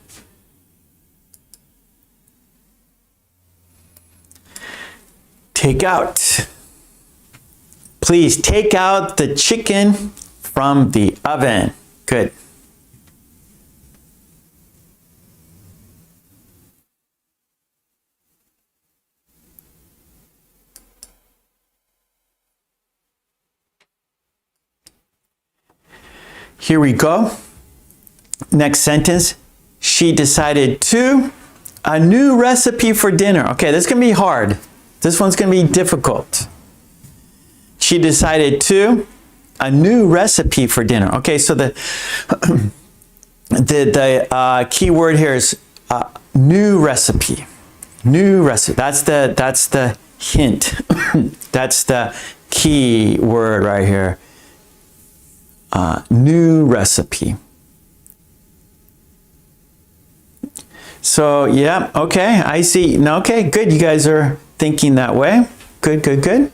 Take out. Please take out the chicken from the oven. Good. Here we go. Next sentence. She decided to a new recipe for dinner. Okay, this is going to be hard. This one's going to be difficult. She decided to a new recipe for dinner. Okay, so the key word here is new recipe. New recipe. That's the hint. That's the key word right here. New recipe. So, yeah, okay, I see. No, okay, good. You guys are thinking that way. Good, good, good.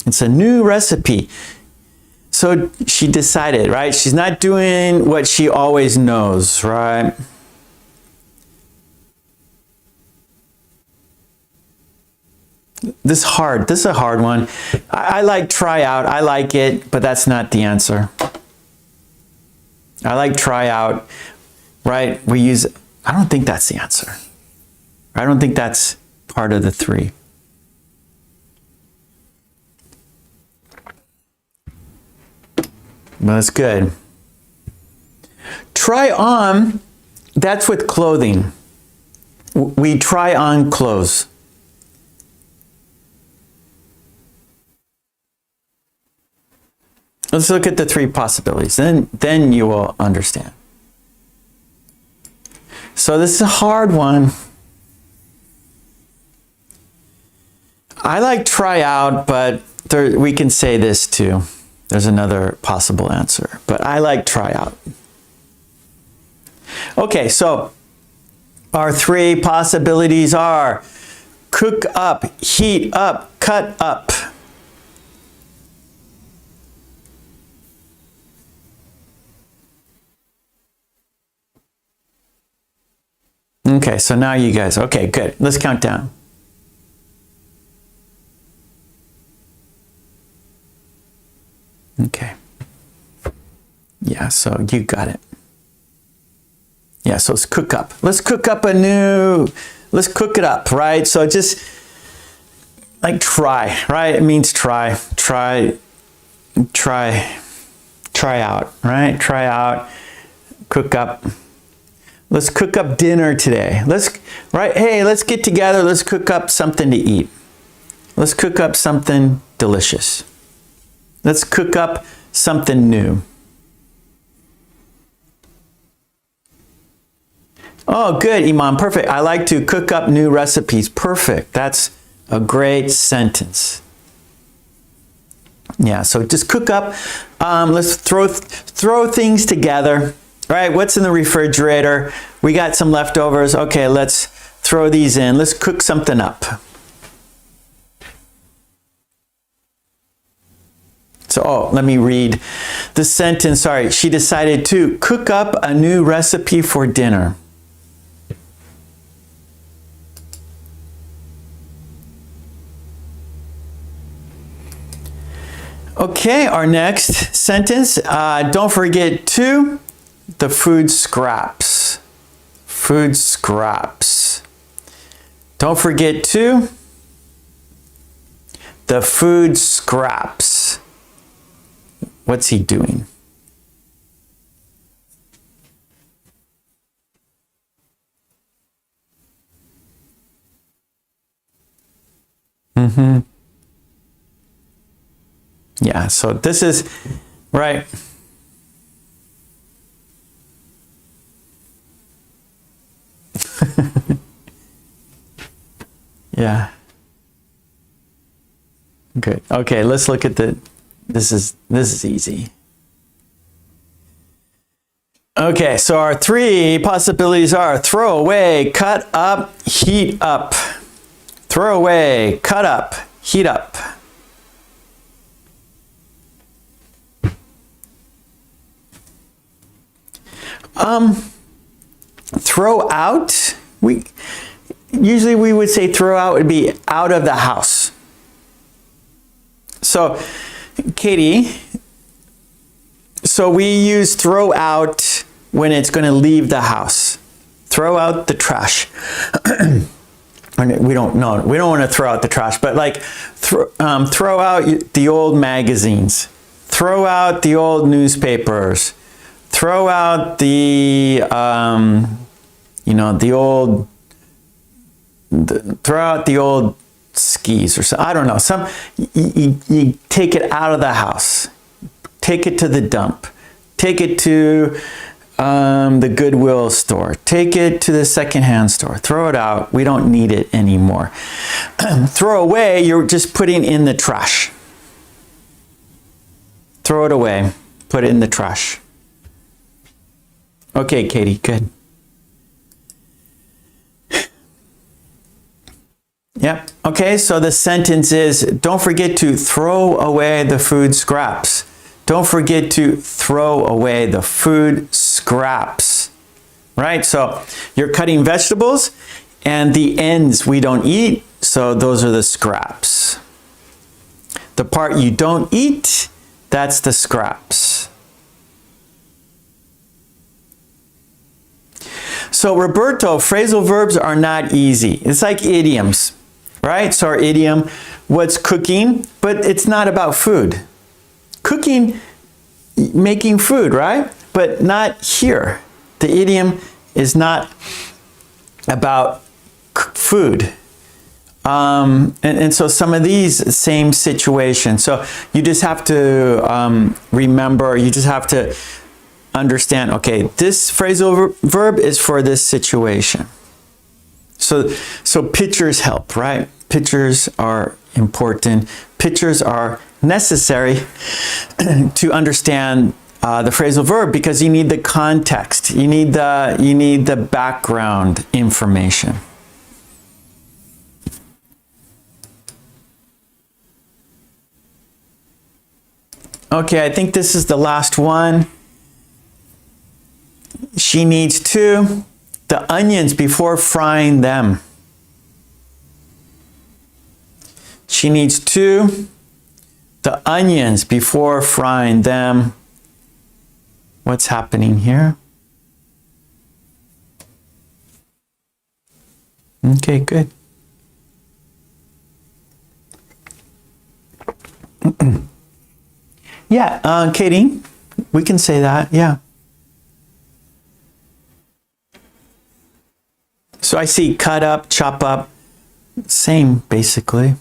It's a new recipe. So she decided, right? She's not doing what she always knows, right? This is hard. This is a hard one. I like try out. I like it, but that's not the answer. I like try out, right? We use, I don't think that's the answer. I don't think that's part of the three. Well, that's good. Try on, that's with clothing. We try on clothes. Let's look at the three possibilities, then you will understand. So this is a hard one. I like try out, but we can say this too. There's another possible answer, but I like try out. Okay, so our three possibilities are cook up, heat up, cut up. Okay, so now you guys, okay, good. Let's count down. Okay. Yeah, so you got it. Yeah, so let's cook up. Let's cook up let's cook it up, right? So just like try, right? It means try out, right? Try out, cook up. Let's cook up dinner today. Hey, let's get together. Let's cook up something to eat. Let's cook up something delicious. Let's cook up something new. Oh, good, Iman. Perfect. I like to cook up new recipes. Perfect. That's a great sentence. Yeah, so just cook up. Let's throw things together. All right, what's in the refrigerator? We got some leftovers. Okay, let's throw these in. Let's cook something up. So, let me read the sentence. Sorry, she decided to cook up a new recipe for dinner. Okay, our next sentence. Don't forget to the food scraps. Food scraps. Don't forget to the food scraps. What's he doing? Yeah, so this is, right. Yeah. Good. Okay, let's look at this is easy. Okay, so our three possibilities are throw away, cut up, heat up. Throw away, cut up, heat up. Throw out, usually we would say throw out would be out of the house. So, Katie, so we use throw out when it's going to leave the house. Throw out the trash. We don't want to throw out the trash, but like throw out the old magazines. Throw out the old newspapers. Throw out the throw out the old skis or something. I don't know. You take it out of the house. Take it to the dump. Take it to the Goodwill store. Take it to the secondhand store. Throw it out. We don't need it anymore. Throw away, you're just putting in the trash. Throw it away. Put it in the trash. Okay, Katie, good. Yep. Okay, so the sentence is, don't forget to throw away the food scraps. Don't forget to throw away the food scraps. Right? So you're cutting vegetables and the ends we don't eat, so those are the scraps. The part you don't eat, that's the scraps. So Roberto, phrasal verbs are not easy. It's like idioms, right? So our idiom, what's cooking? But it's not about food. Cooking, making food, right? But not here. The idiom is not about food. And so some of these same situations. So you just have to remember, you just have to understand, okay, this phrasal verb is for this situation. So pictures help, right? Pictures are important. Pictures are necessary to understand the phrasal verb because you need the context. You need the background information. Okay, I think this is the last one. She needs to the onions before frying them. She needs to the onions before frying them. What's happening here? Okay, good. Yeah, Katie, we can say that, yeah. So I see cut up, chop up, same basically.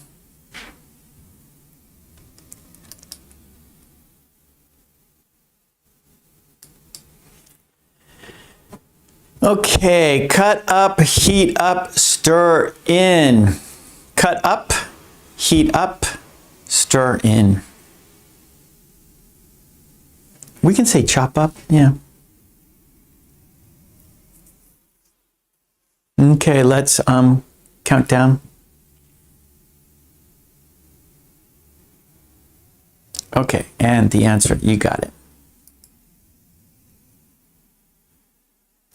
Okay, cut up, heat up, stir in. Cut up, heat up, stir in. We can say chop up, yeah. Okay, let's count down. Okay, and the answer, you got it.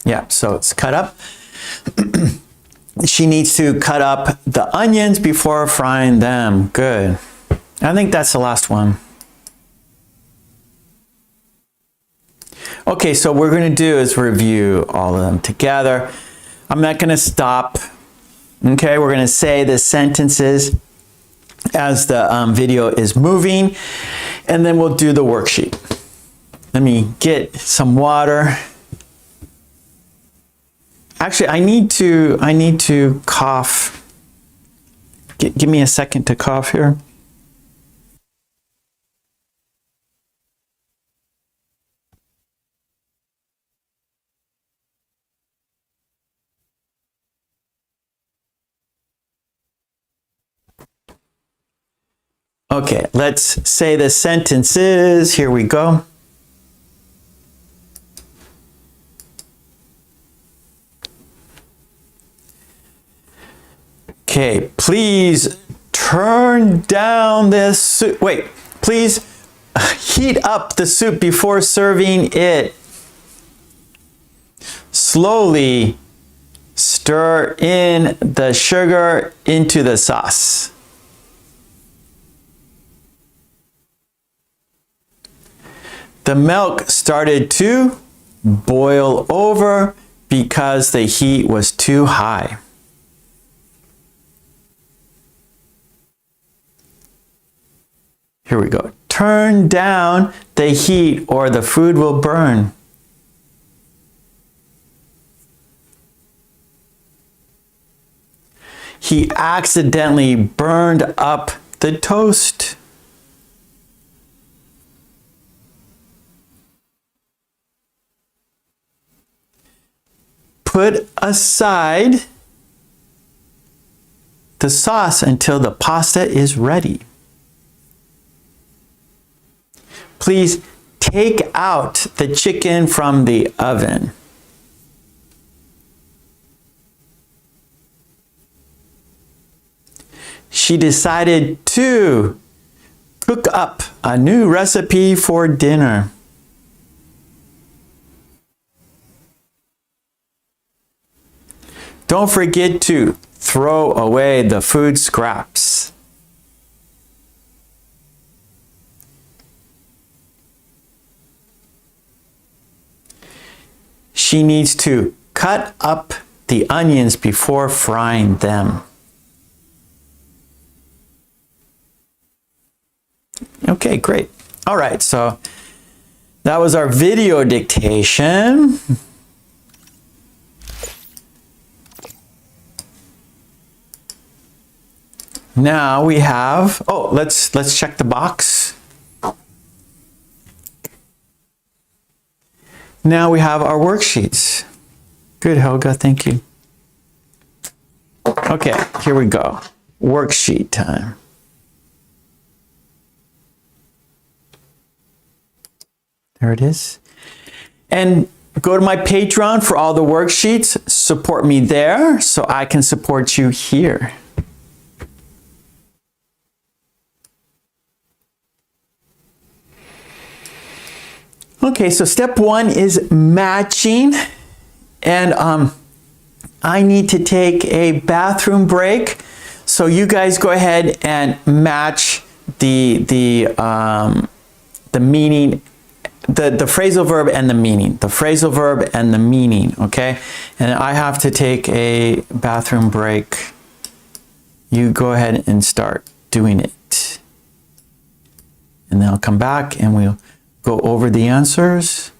Yeah, so it's cut up. She needs to cut up the onions before frying them. Good. I think that's the last one. Okay, so what we're going to do is review all of them together. I'm not going to stop. Okay, we're going to say the sentences as the video is moving, and then we'll do the worksheet. Let me get some water. Actually, I need to cough. Give me a second to cough here. Okay, let's say the sentences. Here we go. Okay, please turn down this soup. Wait, please heat up the soup before serving it. Slowly stir in the sugar into the sauce. The milk started to boil over because the heat was too high. Here we go. Turn down the heat or the food will burn. He accidentally burned up the toast. put aside the sauce until the pasta is ready. Please take out the chicken from the oven. She decided to cook up a new recipe for dinner. Don't forget to throw away the food scraps. She needs to cut up the onions before frying them. Okay, great. All right, so that was our video dictation. Now we have, let's check the box. Now we have our worksheets. Good, Helga, thank you. Okay, here we go. Worksheet time. There it is. And go to my Patreon for all the worksheets. Support me there so I can support you here. Okay, so step one is matching. And I need to take a bathroom break. So you guys go ahead and match the meaning, the phrasal verb and the meaning. The phrasal verb and the meaning, okay? And I have to take a bathroom break. You go ahead and start doing it. And then I'll come back and we'll go over the answers.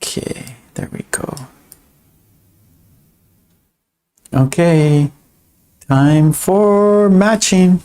Okay, there we go. Okay, time for matching.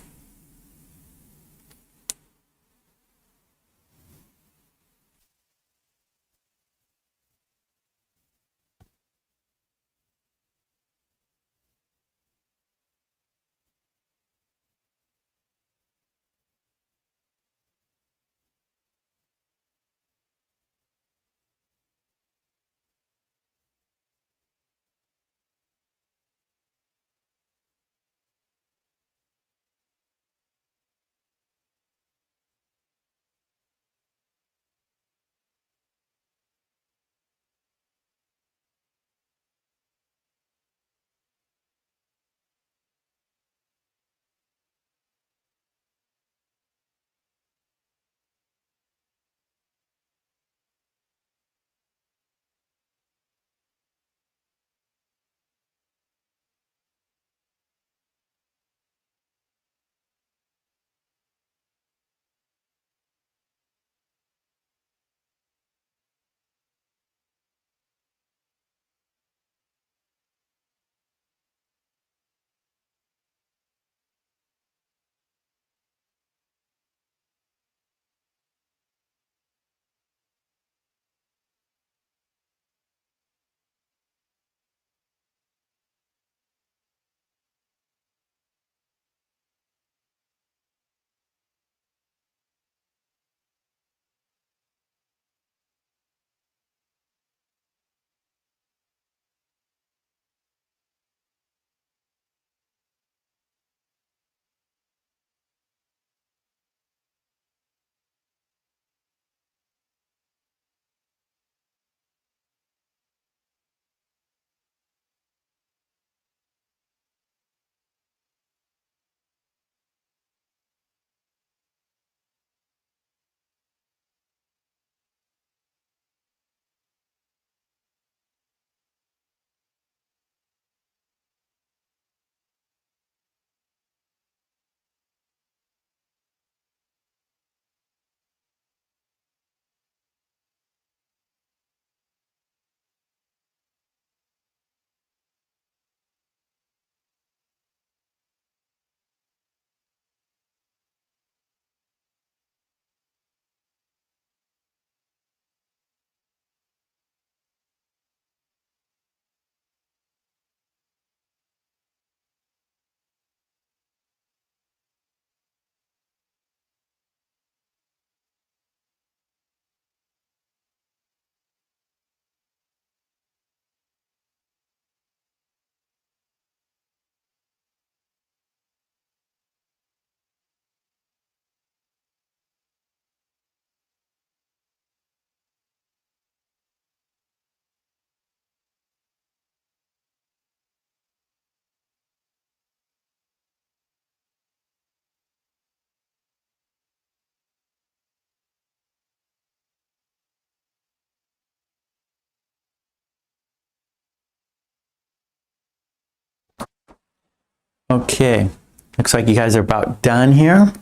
Okay, looks like you guys are about done here.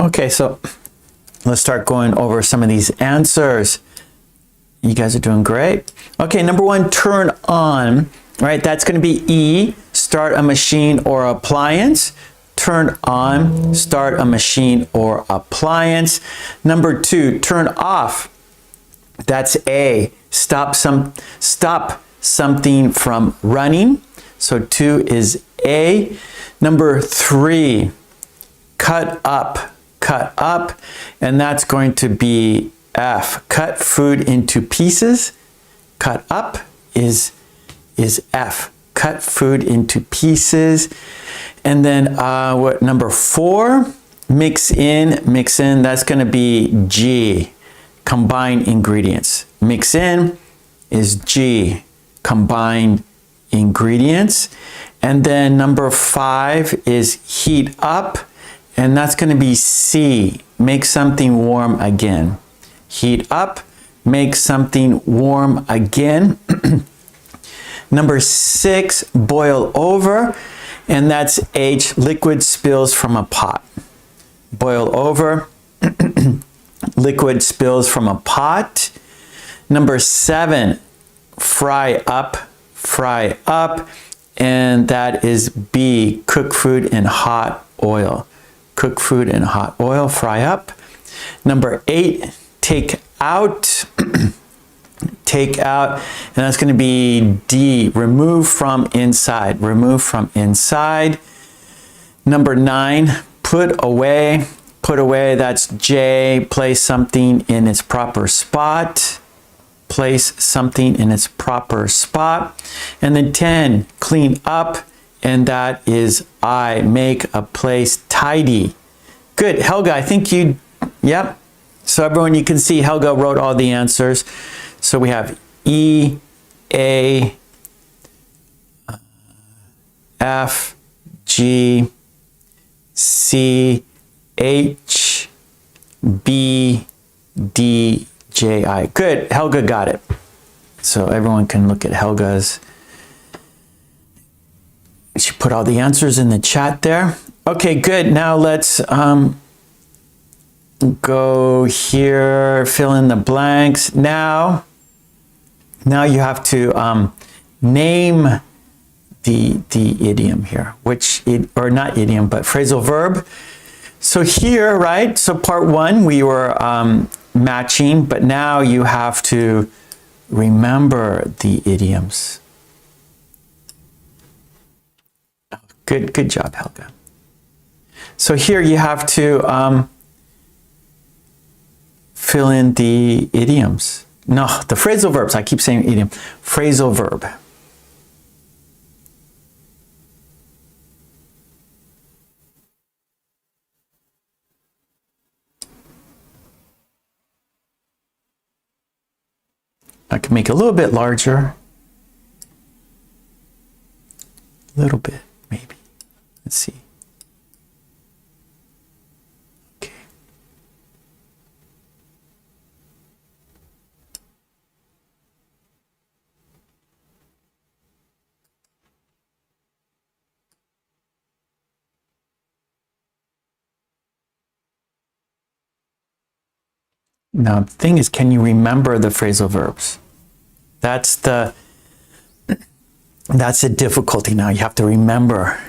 Okay, so let's start going over some of these answers. You guys are doing great. Okay, number one, turn on, right? That's going to be E, start a machine or appliance. Turn on, start a machine or appliance. Number two, turn off. That's A, stop something from running. So 2 is A. Number 3, cut up, and that's going to be F. Cut food into pieces. Cut up is F. Cut food into pieces. And then what number 4? Mix in, that's going to be G. Combine ingredients. Mix in is G. Combined ingredients. And then number 5 is heat up, and that's going to be C. Make something warm again. Heat up, make something warm again. Number 6, boil over, and that's H. Liquid spills from a pot. Boil over, liquid spills from a pot. Number 7, fry up, and that is B. Cook food in hot oil. Cook food in hot oil, fry up. Number 8, take out, take out, and that's going to be D. Remove from inside, remove from inside. Number 9, put away, that's J. Place something in its proper spot. Place something in its proper spot. And then 10, clean up, and that is I. Make a place tidy. Good, Helga, I think you, yep. So everyone, you can see Helga wrote all the answers. So we have E, A, F, G, C, H, B, D, J, I. Good, Helga got it. So everyone can look at Helga's. She put all the answers in the chat there. Okay, good. Now let's go here, fill in the blanks. Now you have to name the idiom here, or not idiom, but phrasal verb. So here, right, so part 1, we were matching, but now you have to remember the idioms. Good job, Helga. So here you have to fill in the idioms. No, the phrasal verbs. I keep saying idiom. Phrasal verb. I can make it a little bit larger. A little bit, maybe. Let's see. Okay. Now, the thing is, can you remember the phrasal verbs? That's the difficulty now. You have to remember.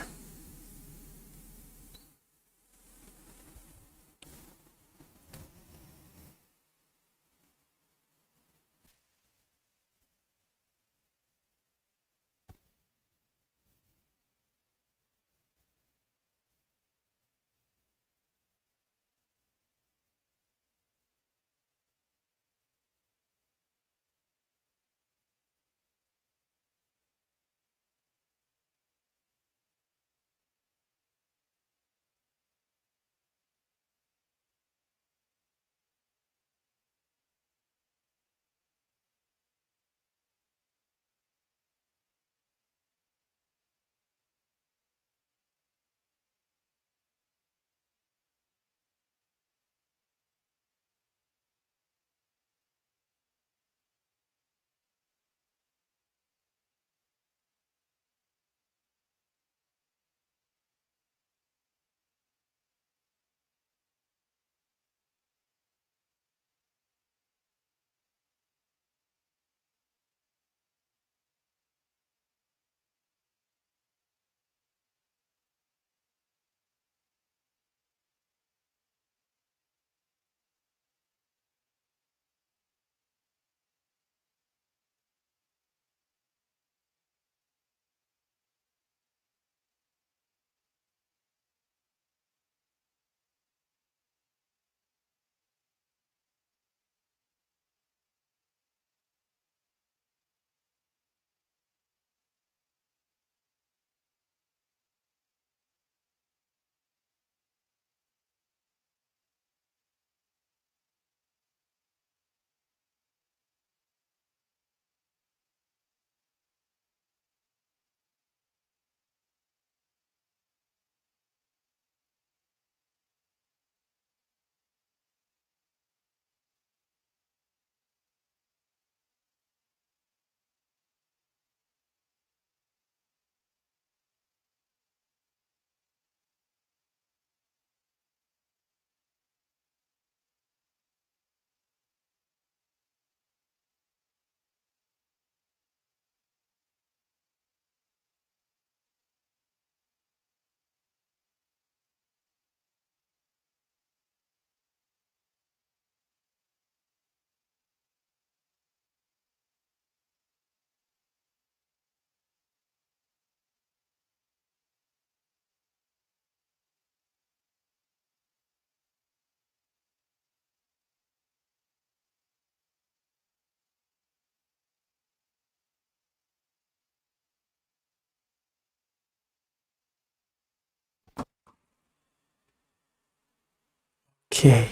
Okay.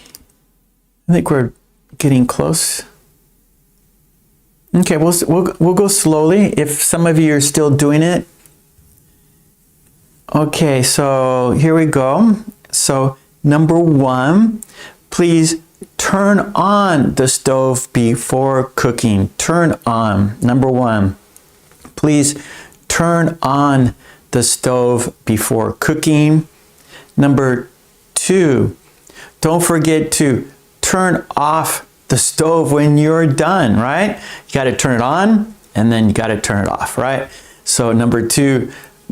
I think we're getting close. Okay, we'll go slowly if some of you are still doing it. Okay, so here we go. So number 1, please turn on the stove before cooking. Turn on. Number 1, please turn on the stove before cooking. Number 2, don't forget to turn off the stove when you're done, right? You got to turn it on and then you got to turn it off, right? So number 2,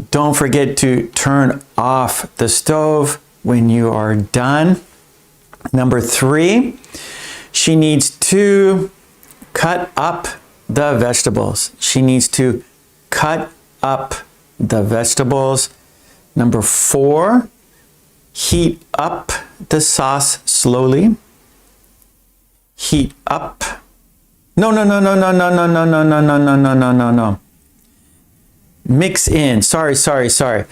don't forget to turn off the stove when you are done. Number 3, she needs to cut up the vegetables. She needs to cut up the vegetables. Number 4, heat up the sauce slowly. Heat up. No. Mix in. Sorry.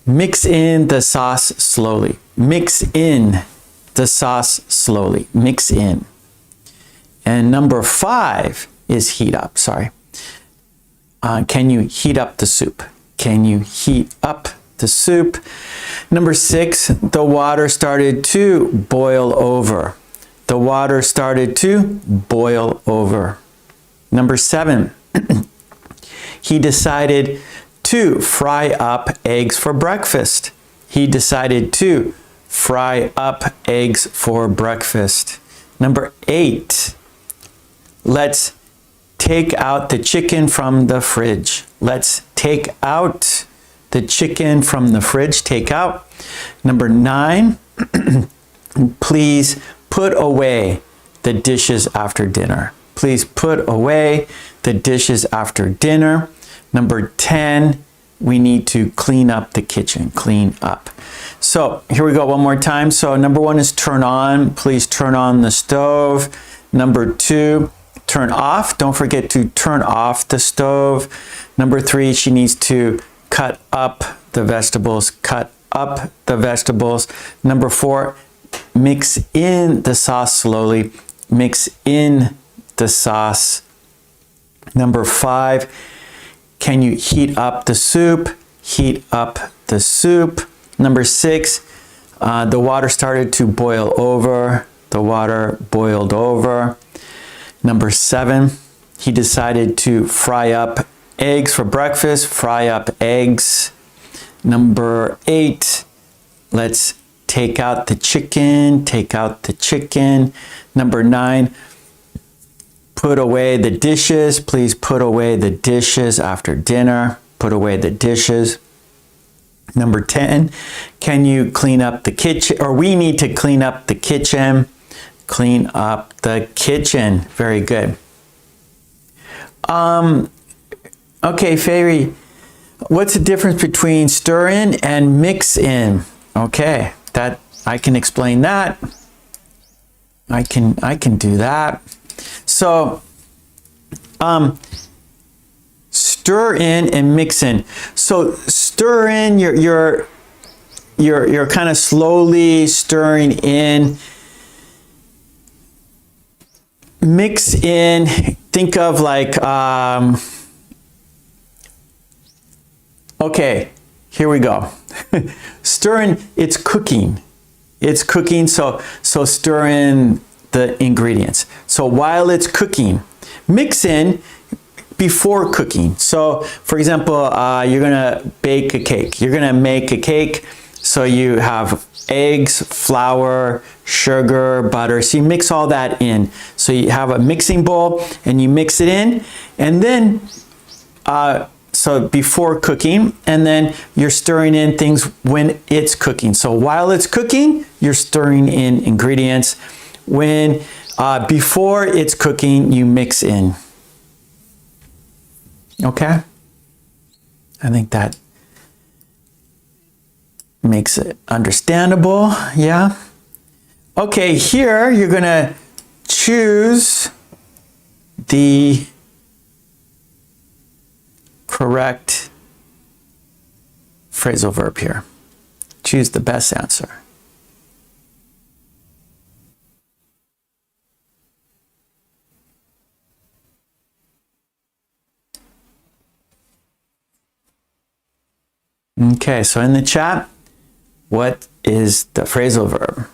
Mix in the sauce slowly. Mix in the sauce slowly. Mix in. And number 5 is heat up. Sorry. Can you heat up the soup? Can you heat up the soup? Number 6, the water started to boil over. The water started to boil over. Number 7, he decided to fry up eggs for breakfast. He decided to fry up eggs for breakfast. Number 8, let's take out the chicken from the fridge. Let's take out the chicken from the fridge. Take out. Number 9, please put away the dishes after dinner. Please put away the dishes after dinner. Number 10, we need to clean up the kitchen. Clean up. So here we go one more time. So number 1 is turn on. Please turn on the stove. Number 2, turn off. Don't forget to turn off the stove. Number 3, she needs to cut up the vegetables. Cut up the vegetables. Number 4, mix in the sauce slowly. Mix in the sauce. Number 5, can you heat up the soup? Heat up the soup. Number 6, the water started to boil over. The water boiled over. Number 7, he decided to fry up eggs for breakfast. Fry up eggs. Number 8, let's take out the chicken. Take out the chicken. Number 9, put away the dishes. Please put away the dishes after dinner. Put away the dishes. Number 10, can you clean up the kitchen? Or we need to clean up the kitchen. Clean up the kitchen. Very good. Okay, Fairy, what's the difference between stir in and mix in? Okay, that I can explain that. I can do that. So, stir in and mix in. So stir in, you're kind of slowly stirring in. Mix in, think of like, okay, here we go. Stir in, it's cooking. It's cooking, so stir in the ingredients. So while it's cooking, mix in before cooking. So for example, you're gonna bake a cake. You're gonna make a cake, so you have eggs, flour, sugar, butter. So you mix all that in. So you have a mixing bowl and you mix it in, and then so before cooking, and then you're stirring in things when it's cooking. So while it's cooking, you're stirring in ingredients. When before it's cooking, you mix in. Okay? I think that makes it understandable. Yeah. Okay, here you're gonna choose the correct phrasal verb here. Choose the best answer. Okay, so in the chat, what is the phrasal verb?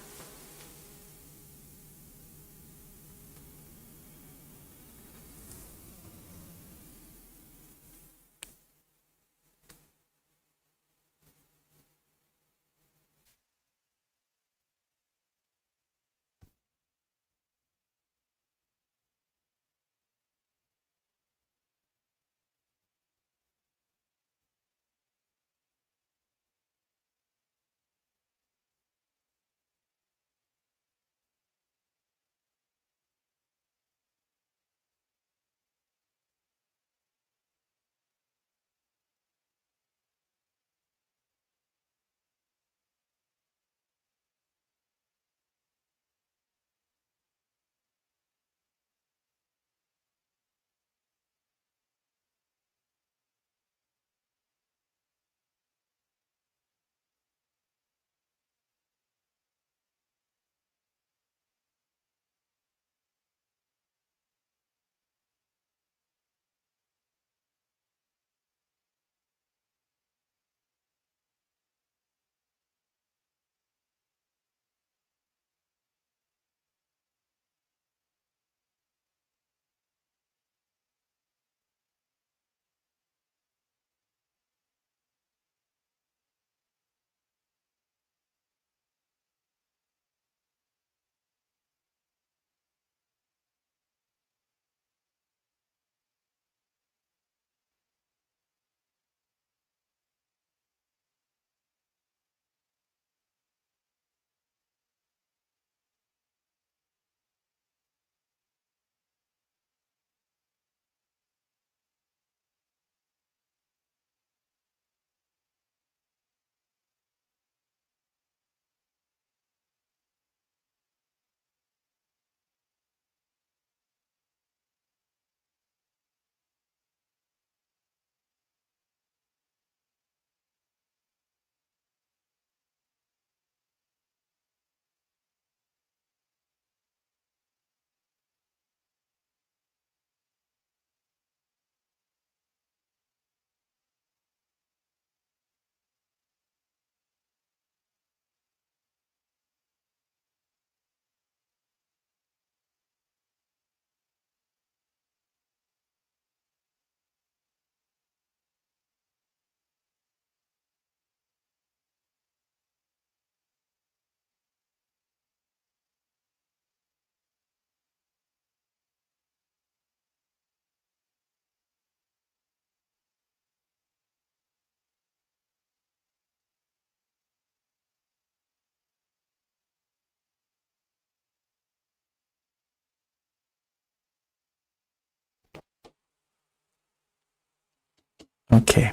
Okay,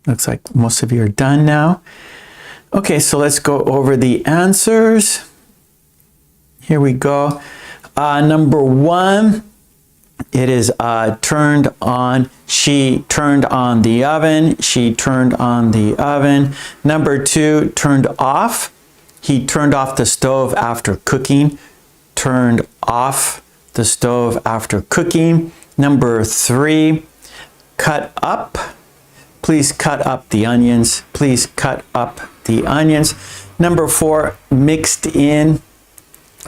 looks like most of you are done now. Okay, so let's go over the answers. Here we go. Number 1, it is turned on. She turned on the oven. She turned on the oven. Number 2, turned off. He turned off the stove after cooking. Turned off the stove after cooking. Number 3, cut up. Please cut up the onions. Please cut up the onions. Number 4, mixed in.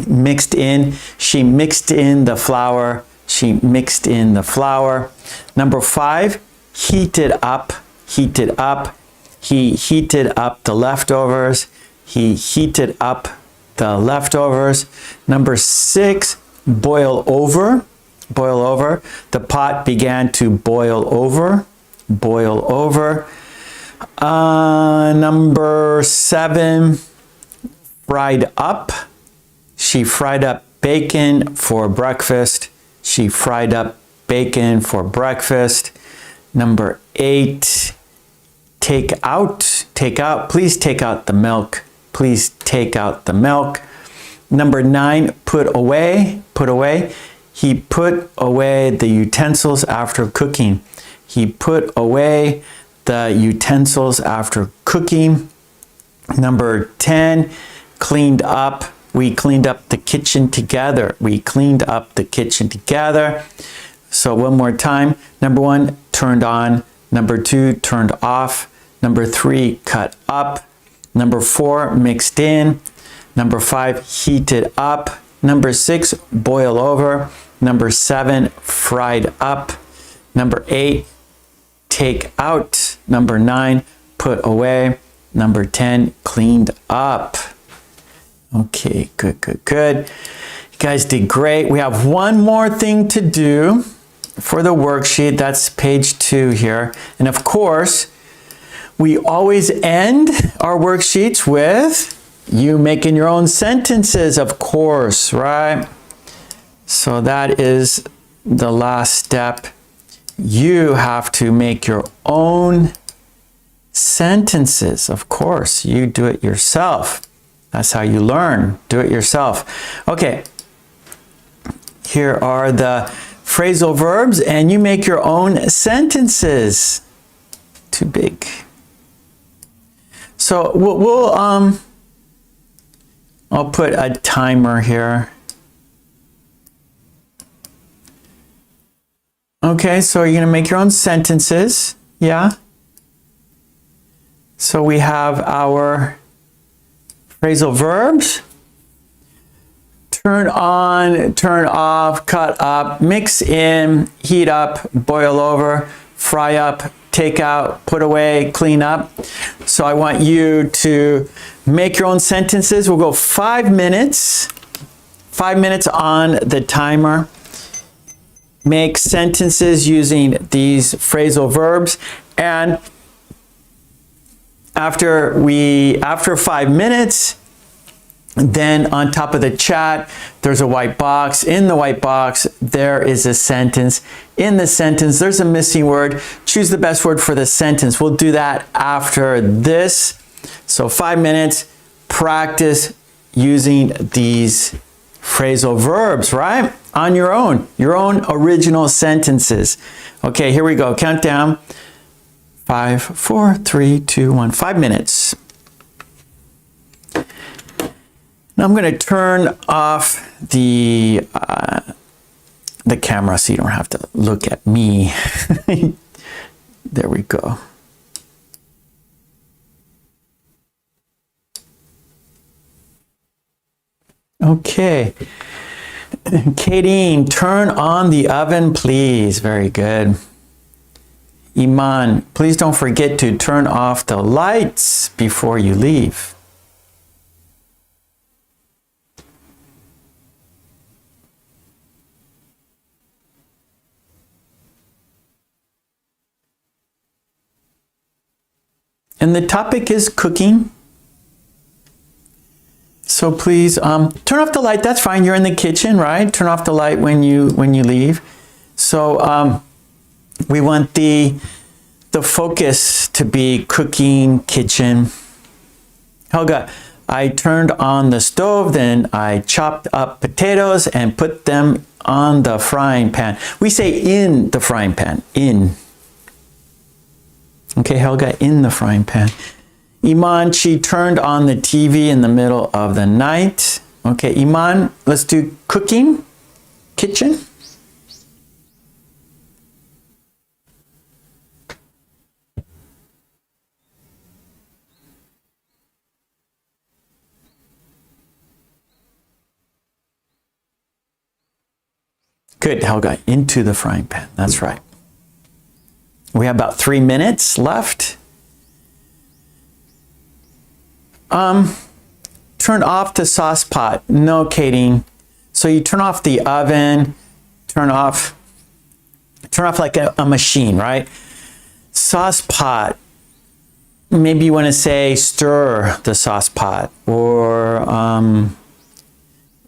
Mixed in. She mixed in the flour. She mixed in the flour. Number 5, heated up. Heated up. He heated up the leftovers. He heated up the leftovers. Number 6, boil over. Boil over. The pot began to boil over. Boil over. Number 7, fried up. She fried up bacon for breakfast. She fried up bacon for breakfast. Number 8, take out. Take out. Please take out the milk. Please take out the milk. Number 9, put away. Put away. He put away the utensils after cooking. He put away the utensils after cooking. Number 10, cleaned up. We cleaned up the kitchen together. We cleaned up the kitchen together. So one more time. Number 1, turned on. Number 2, turned off. Number 3, cut up. Number 4, mixed in. Number 5, heated up. Number 6, boil over. Number 7, fried up. Number 8, take out. Number 9, put away. Number 10, cleaned up. Okay, good, good, good. You guys did great. We have one more thing to do for the worksheet. That's page 2 here. And of course, we always end our worksheets with you making your own sentences, of course, right? So that is the last step. You have to make your own sentences, of course. You do it yourself. That's how you learn. Do it yourself. Okay. Here are the phrasal verbs, and you make your own sentences. Too big. So I'll put a timer here. Okay, so you're going to make your own sentences. Yeah. So we have our phrasal verbs. Turn on, turn off, cut up, mix in, heat up, boil over, fry up, take out, put away, clean up. So I want you to make your own sentences. We'll go 5 minutes. 5 minutes on the timer. Make sentences using these phrasal verbs. And after 5 minutes, then on top of the chat, there's a white box. In the white box, there is a sentence. In the sentence, there's a missing word. Choose the best word for the sentence. We'll do that after this. So 5 minutes, practice using these phrasal verbs, right? On your own original sentences. Okay, here we go. Count down. 5, 4, 3, 2, 1. 5 minutes. Now I'm going to turn off the camera so you don't have to look at me. There we go. Okay. Kadeen, turn on the oven, please. Very good. Iman, please don't forget to turn off the lights before you leave. And the topic is cooking. So please turn off the light. That's fine. You're in the kitchen, right? Turn off the light when you leave. So we want the focus to be cooking, kitchen. Helga, I turned on the stove, then I chopped up potatoes and put them on the frying pan. We say in the frying pan. In. Okay, Helga, in the frying pan. Iman, she turned on the TV in the middle of the night. Okay, Iman, let's do cooking, kitchen. Good, Helga, into the frying pan. That's right. We have about 3 minutes left. Turn off the sauce pot. No, Katie. So you turn off the oven, turn off like a machine, right? Sauce pot. Maybe you want to say stir the sauce pot, or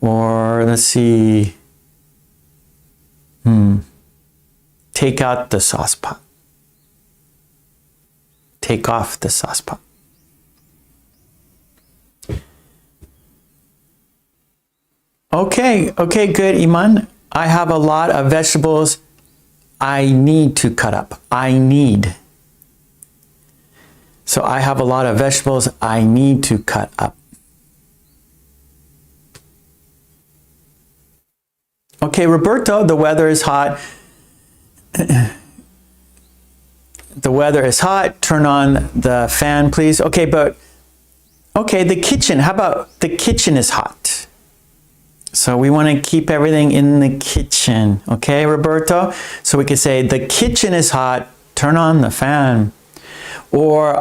let's see. Take out the sauce pot. Take off the sauce pot. Okay, good, Iman. I have a lot of vegetables I need to cut up. I need. So I have a lot of vegetables I need to cut up. Okay, Roberto, the weather is hot. the weather is hot. Turn on the fan, please. Okay, but okay, the kitchen. How about the kitchen is hot? So we want to keep everything in the kitchen. Okay, Roberto? So we could say the kitchen is hot. Turn on the fan. Or,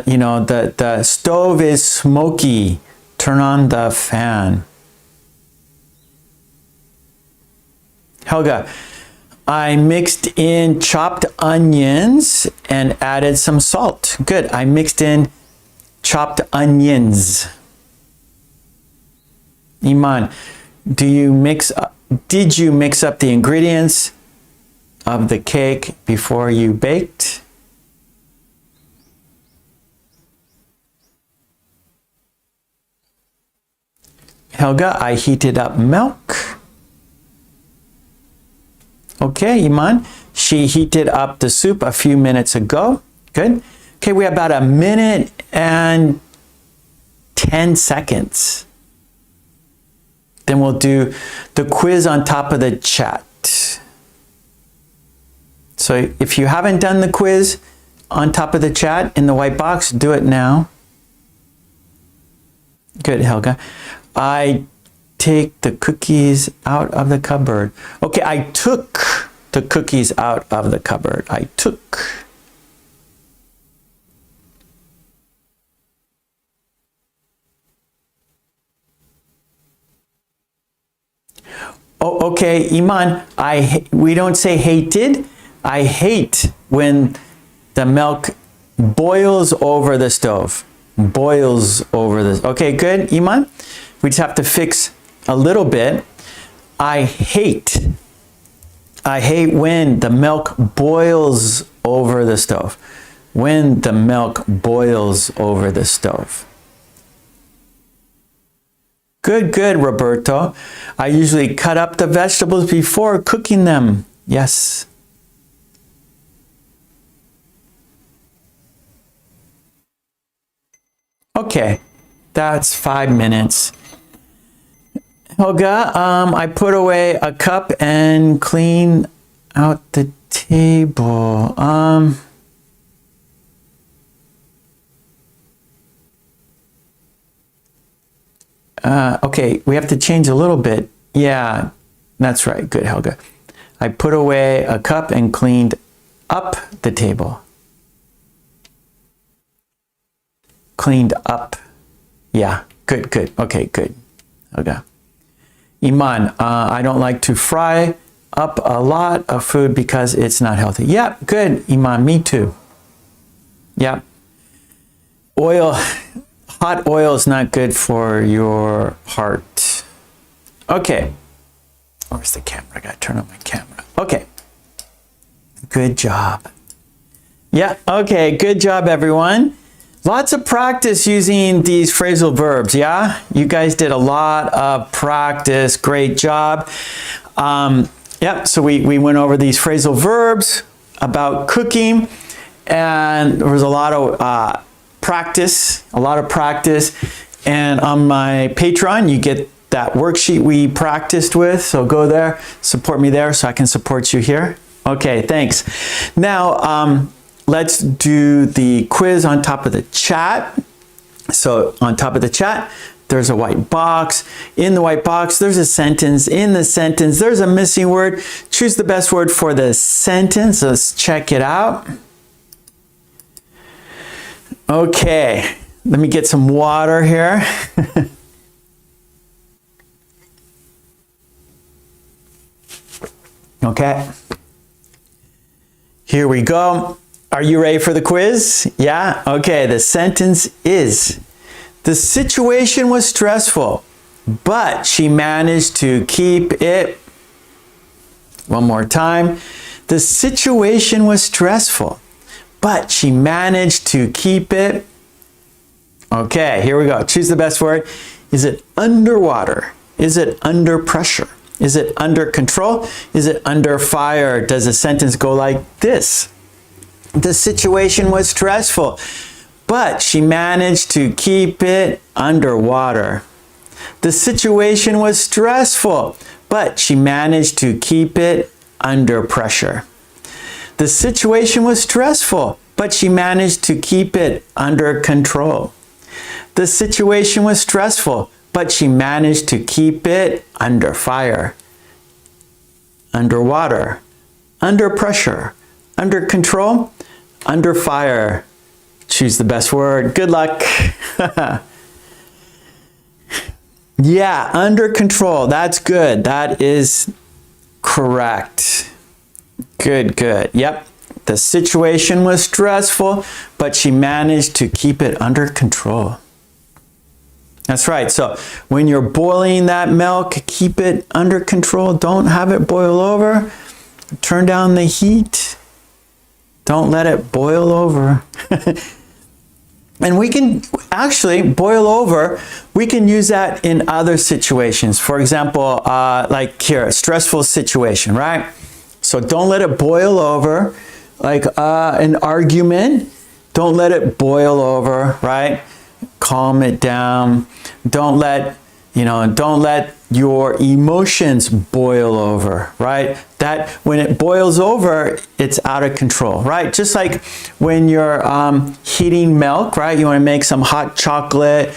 you know, the stove is smoky. Turn on the fan. Helga, I mixed in chopped onions and added some salt. Good. I mixed in chopped onions. Iman, did you mix up the ingredients of the cake before you baked? Helga, I heated up milk. Okay, Iman, she heated up the soup a few minutes ago. Good. Okay, we have about a minute and 10 seconds. Then we'll do the quiz on top of the chat. So if you haven't done the quiz on top of the chat in the white box, do it now. Good, Helga. I take the cookies out of the cupboard. Okay, I took the cookies out of the cupboard. I took. Oh, okay, Iman, we don't say hated. I hate when the milk boils over the stove. Boils over the, okay, good, Iman. We just have to fix a little bit. I hate when the milk boils over the stove. When the milk boils over the stove. Good, good, Roberto. I usually cut up the vegetables before cooking them. Yes. Okay, that's 5 minutes. Helga, I put away a cup and clean out the table. Okay, we have to change a little bit. Yeah, that's right. Good, Helga. I put away a cup and cleaned up the table. Cleaned up. Yeah, good, good. Okay, good. Okay. Iman, I don't like to fry up a lot of food because it's not healthy. Yep, good, Iman, me too. Yep. Oil, hot oil is not good for your heart. Okay. Where's the camera? I gotta turn on my camera. Okay. Good job. Yeah, okay, good job, everyone. Lots of practice using these phrasal verbs, yeah? You guys did a lot of practice. Great job. Yeah, so we went over these phrasal verbs about cooking, and there was a lot of practice. And on my Patreon, you get that worksheet we practiced with. So go there, support me there so I can support you here. Okay, thanks. Now, let's do the quiz on top of the chat. So on top of the chat, there's a white box. In the white box, there's a sentence. In the sentence, there's a missing word. Choose the best word for the sentence. Let's check it out. Okay, let me get some water here. Okay, here we go. Are you ready for the quiz? Yeah? Okay, the sentence is, the situation was stressful, but she managed to keep it. One more time. The situation was stressful, but she managed to keep it. Okay, here we go. Choose the best word. Is it underwater? Is it under pressure? Is it under control? Is it under fire? Does the sentence go like this? The situation was stressful, but she managed to keep it underwater. The situation was stressful, but she managed to keep it under pressure. The situation was stressful, but she managed to keep it under control. The situation was stressful, but she managed to keep it under fire, underwater, under pressure, under control, under fire. Choose the best word. Good luck. Yeah, under control. That's good. That is correct. Good, good. Yep. The situation was stressful, but she managed to keep it under control. That's right. So when you're boiling that milk, keep it under control. Don't have it boil over. Turn down the heat. Don't let it boil over. And we can actually boil over. We can use that in other situations. For example, like here, a stressful situation, right? So don't let it boil over. Like an argument, don't let it boil over, right? Calm it down. Don't let your emotions boil over, right? That when it boils over, it's out of control, right? Just like when you're heating milk, right? You want to make some hot chocolate,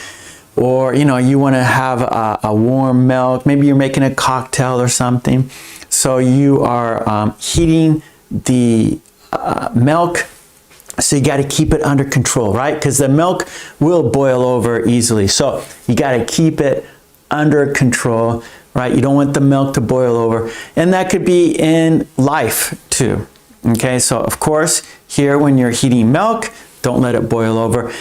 or you want to have a warm milk. Maybe you're making a cocktail or something. So you are heating the milk. So you got to keep it under control, right? Because the milk will boil over easily. So you got to keep it under control, right? You don't want the milk to boil over. And that could be in life too. Okay, so of course, here when you're heating milk, don't let it boil over.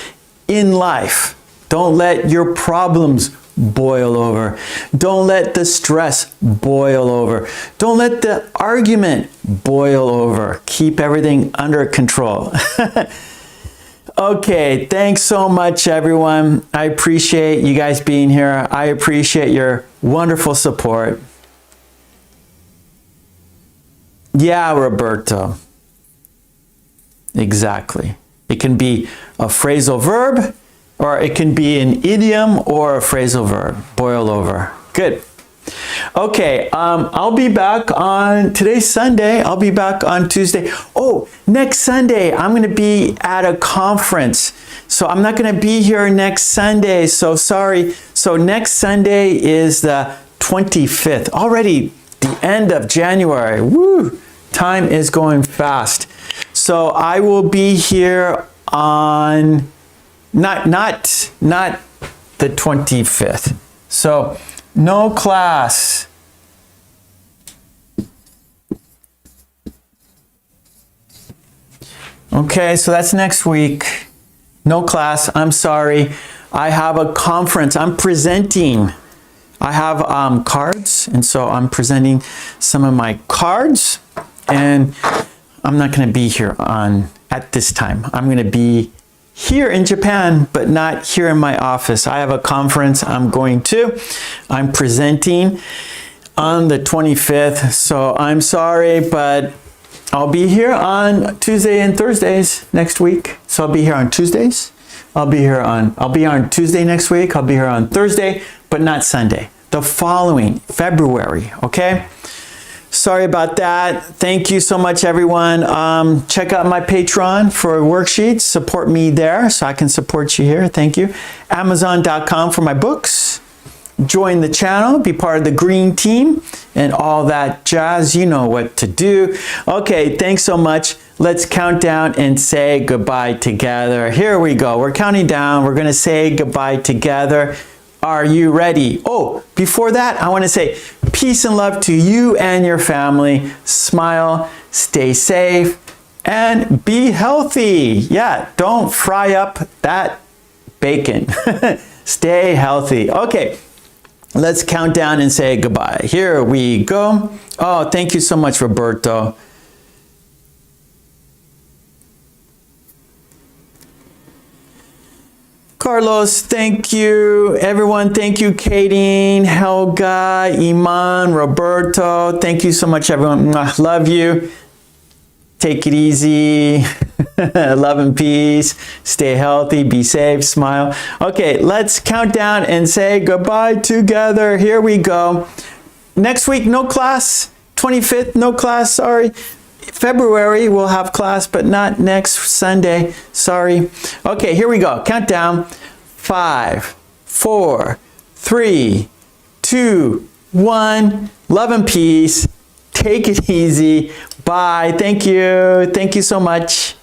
In life, don't let your problems boil over. Don't let the stress boil over. Don't let the argument boil over. Keep everything under control. Okay, thanks so much, everyone. I appreciate you guys being here. I appreciate your wonderful support. Yeah, Roberto. Exactly. It can be a phrasal verb, or it can be an idiom or a phrasal verb. Boil over. Good. Okay, I'll be back on, today's Sunday, I'll be back on Tuesday. Oh, next Sunday, I'm going to be at a conference. So I'm not going to be here next Sunday, so sorry. So next Sunday is the 25th, already the end of January. Woo! Time is going fast. So I will be here on, not the 25th. So no class. Okay, so that's next week. No class. I'm sorry. I have a conference. I'm presenting. I have cards, and so I'm presenting some of my cards, and I'm not going to be here at this time. I'm going to be here in Japan, but not here in my office. I have a conference I'm going to. I'm presenting on the 25th, so I'm sorry, but I'll be here on Tuesday and Thursdays next week. So I'll be here on Tuesdays. I'll be on Tuesday next week. I'll be here on Thursday, but not Sunday. The following February, okay? Sorry about that. Thank you so much, everyone. Check out my Patreon for worksheets. Support me there so I can support you here. Thank you. Amazon.com for my books. Join the channel, be part of the green team, and all that jazz. You know what to do. Okay, thanks so much. Let's count down and say goodbye together. Here we go. We're counting down. We're going to say goodbye together. Are you ready? Oh, before that, I want to say peace and love to you and your family. Smile, stay safe, and be healthy. Yeah, don't fry up that bacon. Stay healthy. Okay, let's count down and say goodbye. Here we go. Oh, thank you so much, Roberto. Carlos, thank you. Everyone, thank you. Katie, Helga, Iman, Roberto. Thank you so much, everyone. Love you. Take it easy. Love and peace. Stay healthy. Be safe. Smile. Okay, let's count down and say goodbye together. Here we go. Next week, no class. 25th, no class. Sorry. February we'll have class, but not next Sunday. Sorry. Okay, here we go. Countdown. 5, 4, 3, 2, 1. Love and peace. Take it easy. Bye. Thank you. Thank you so much.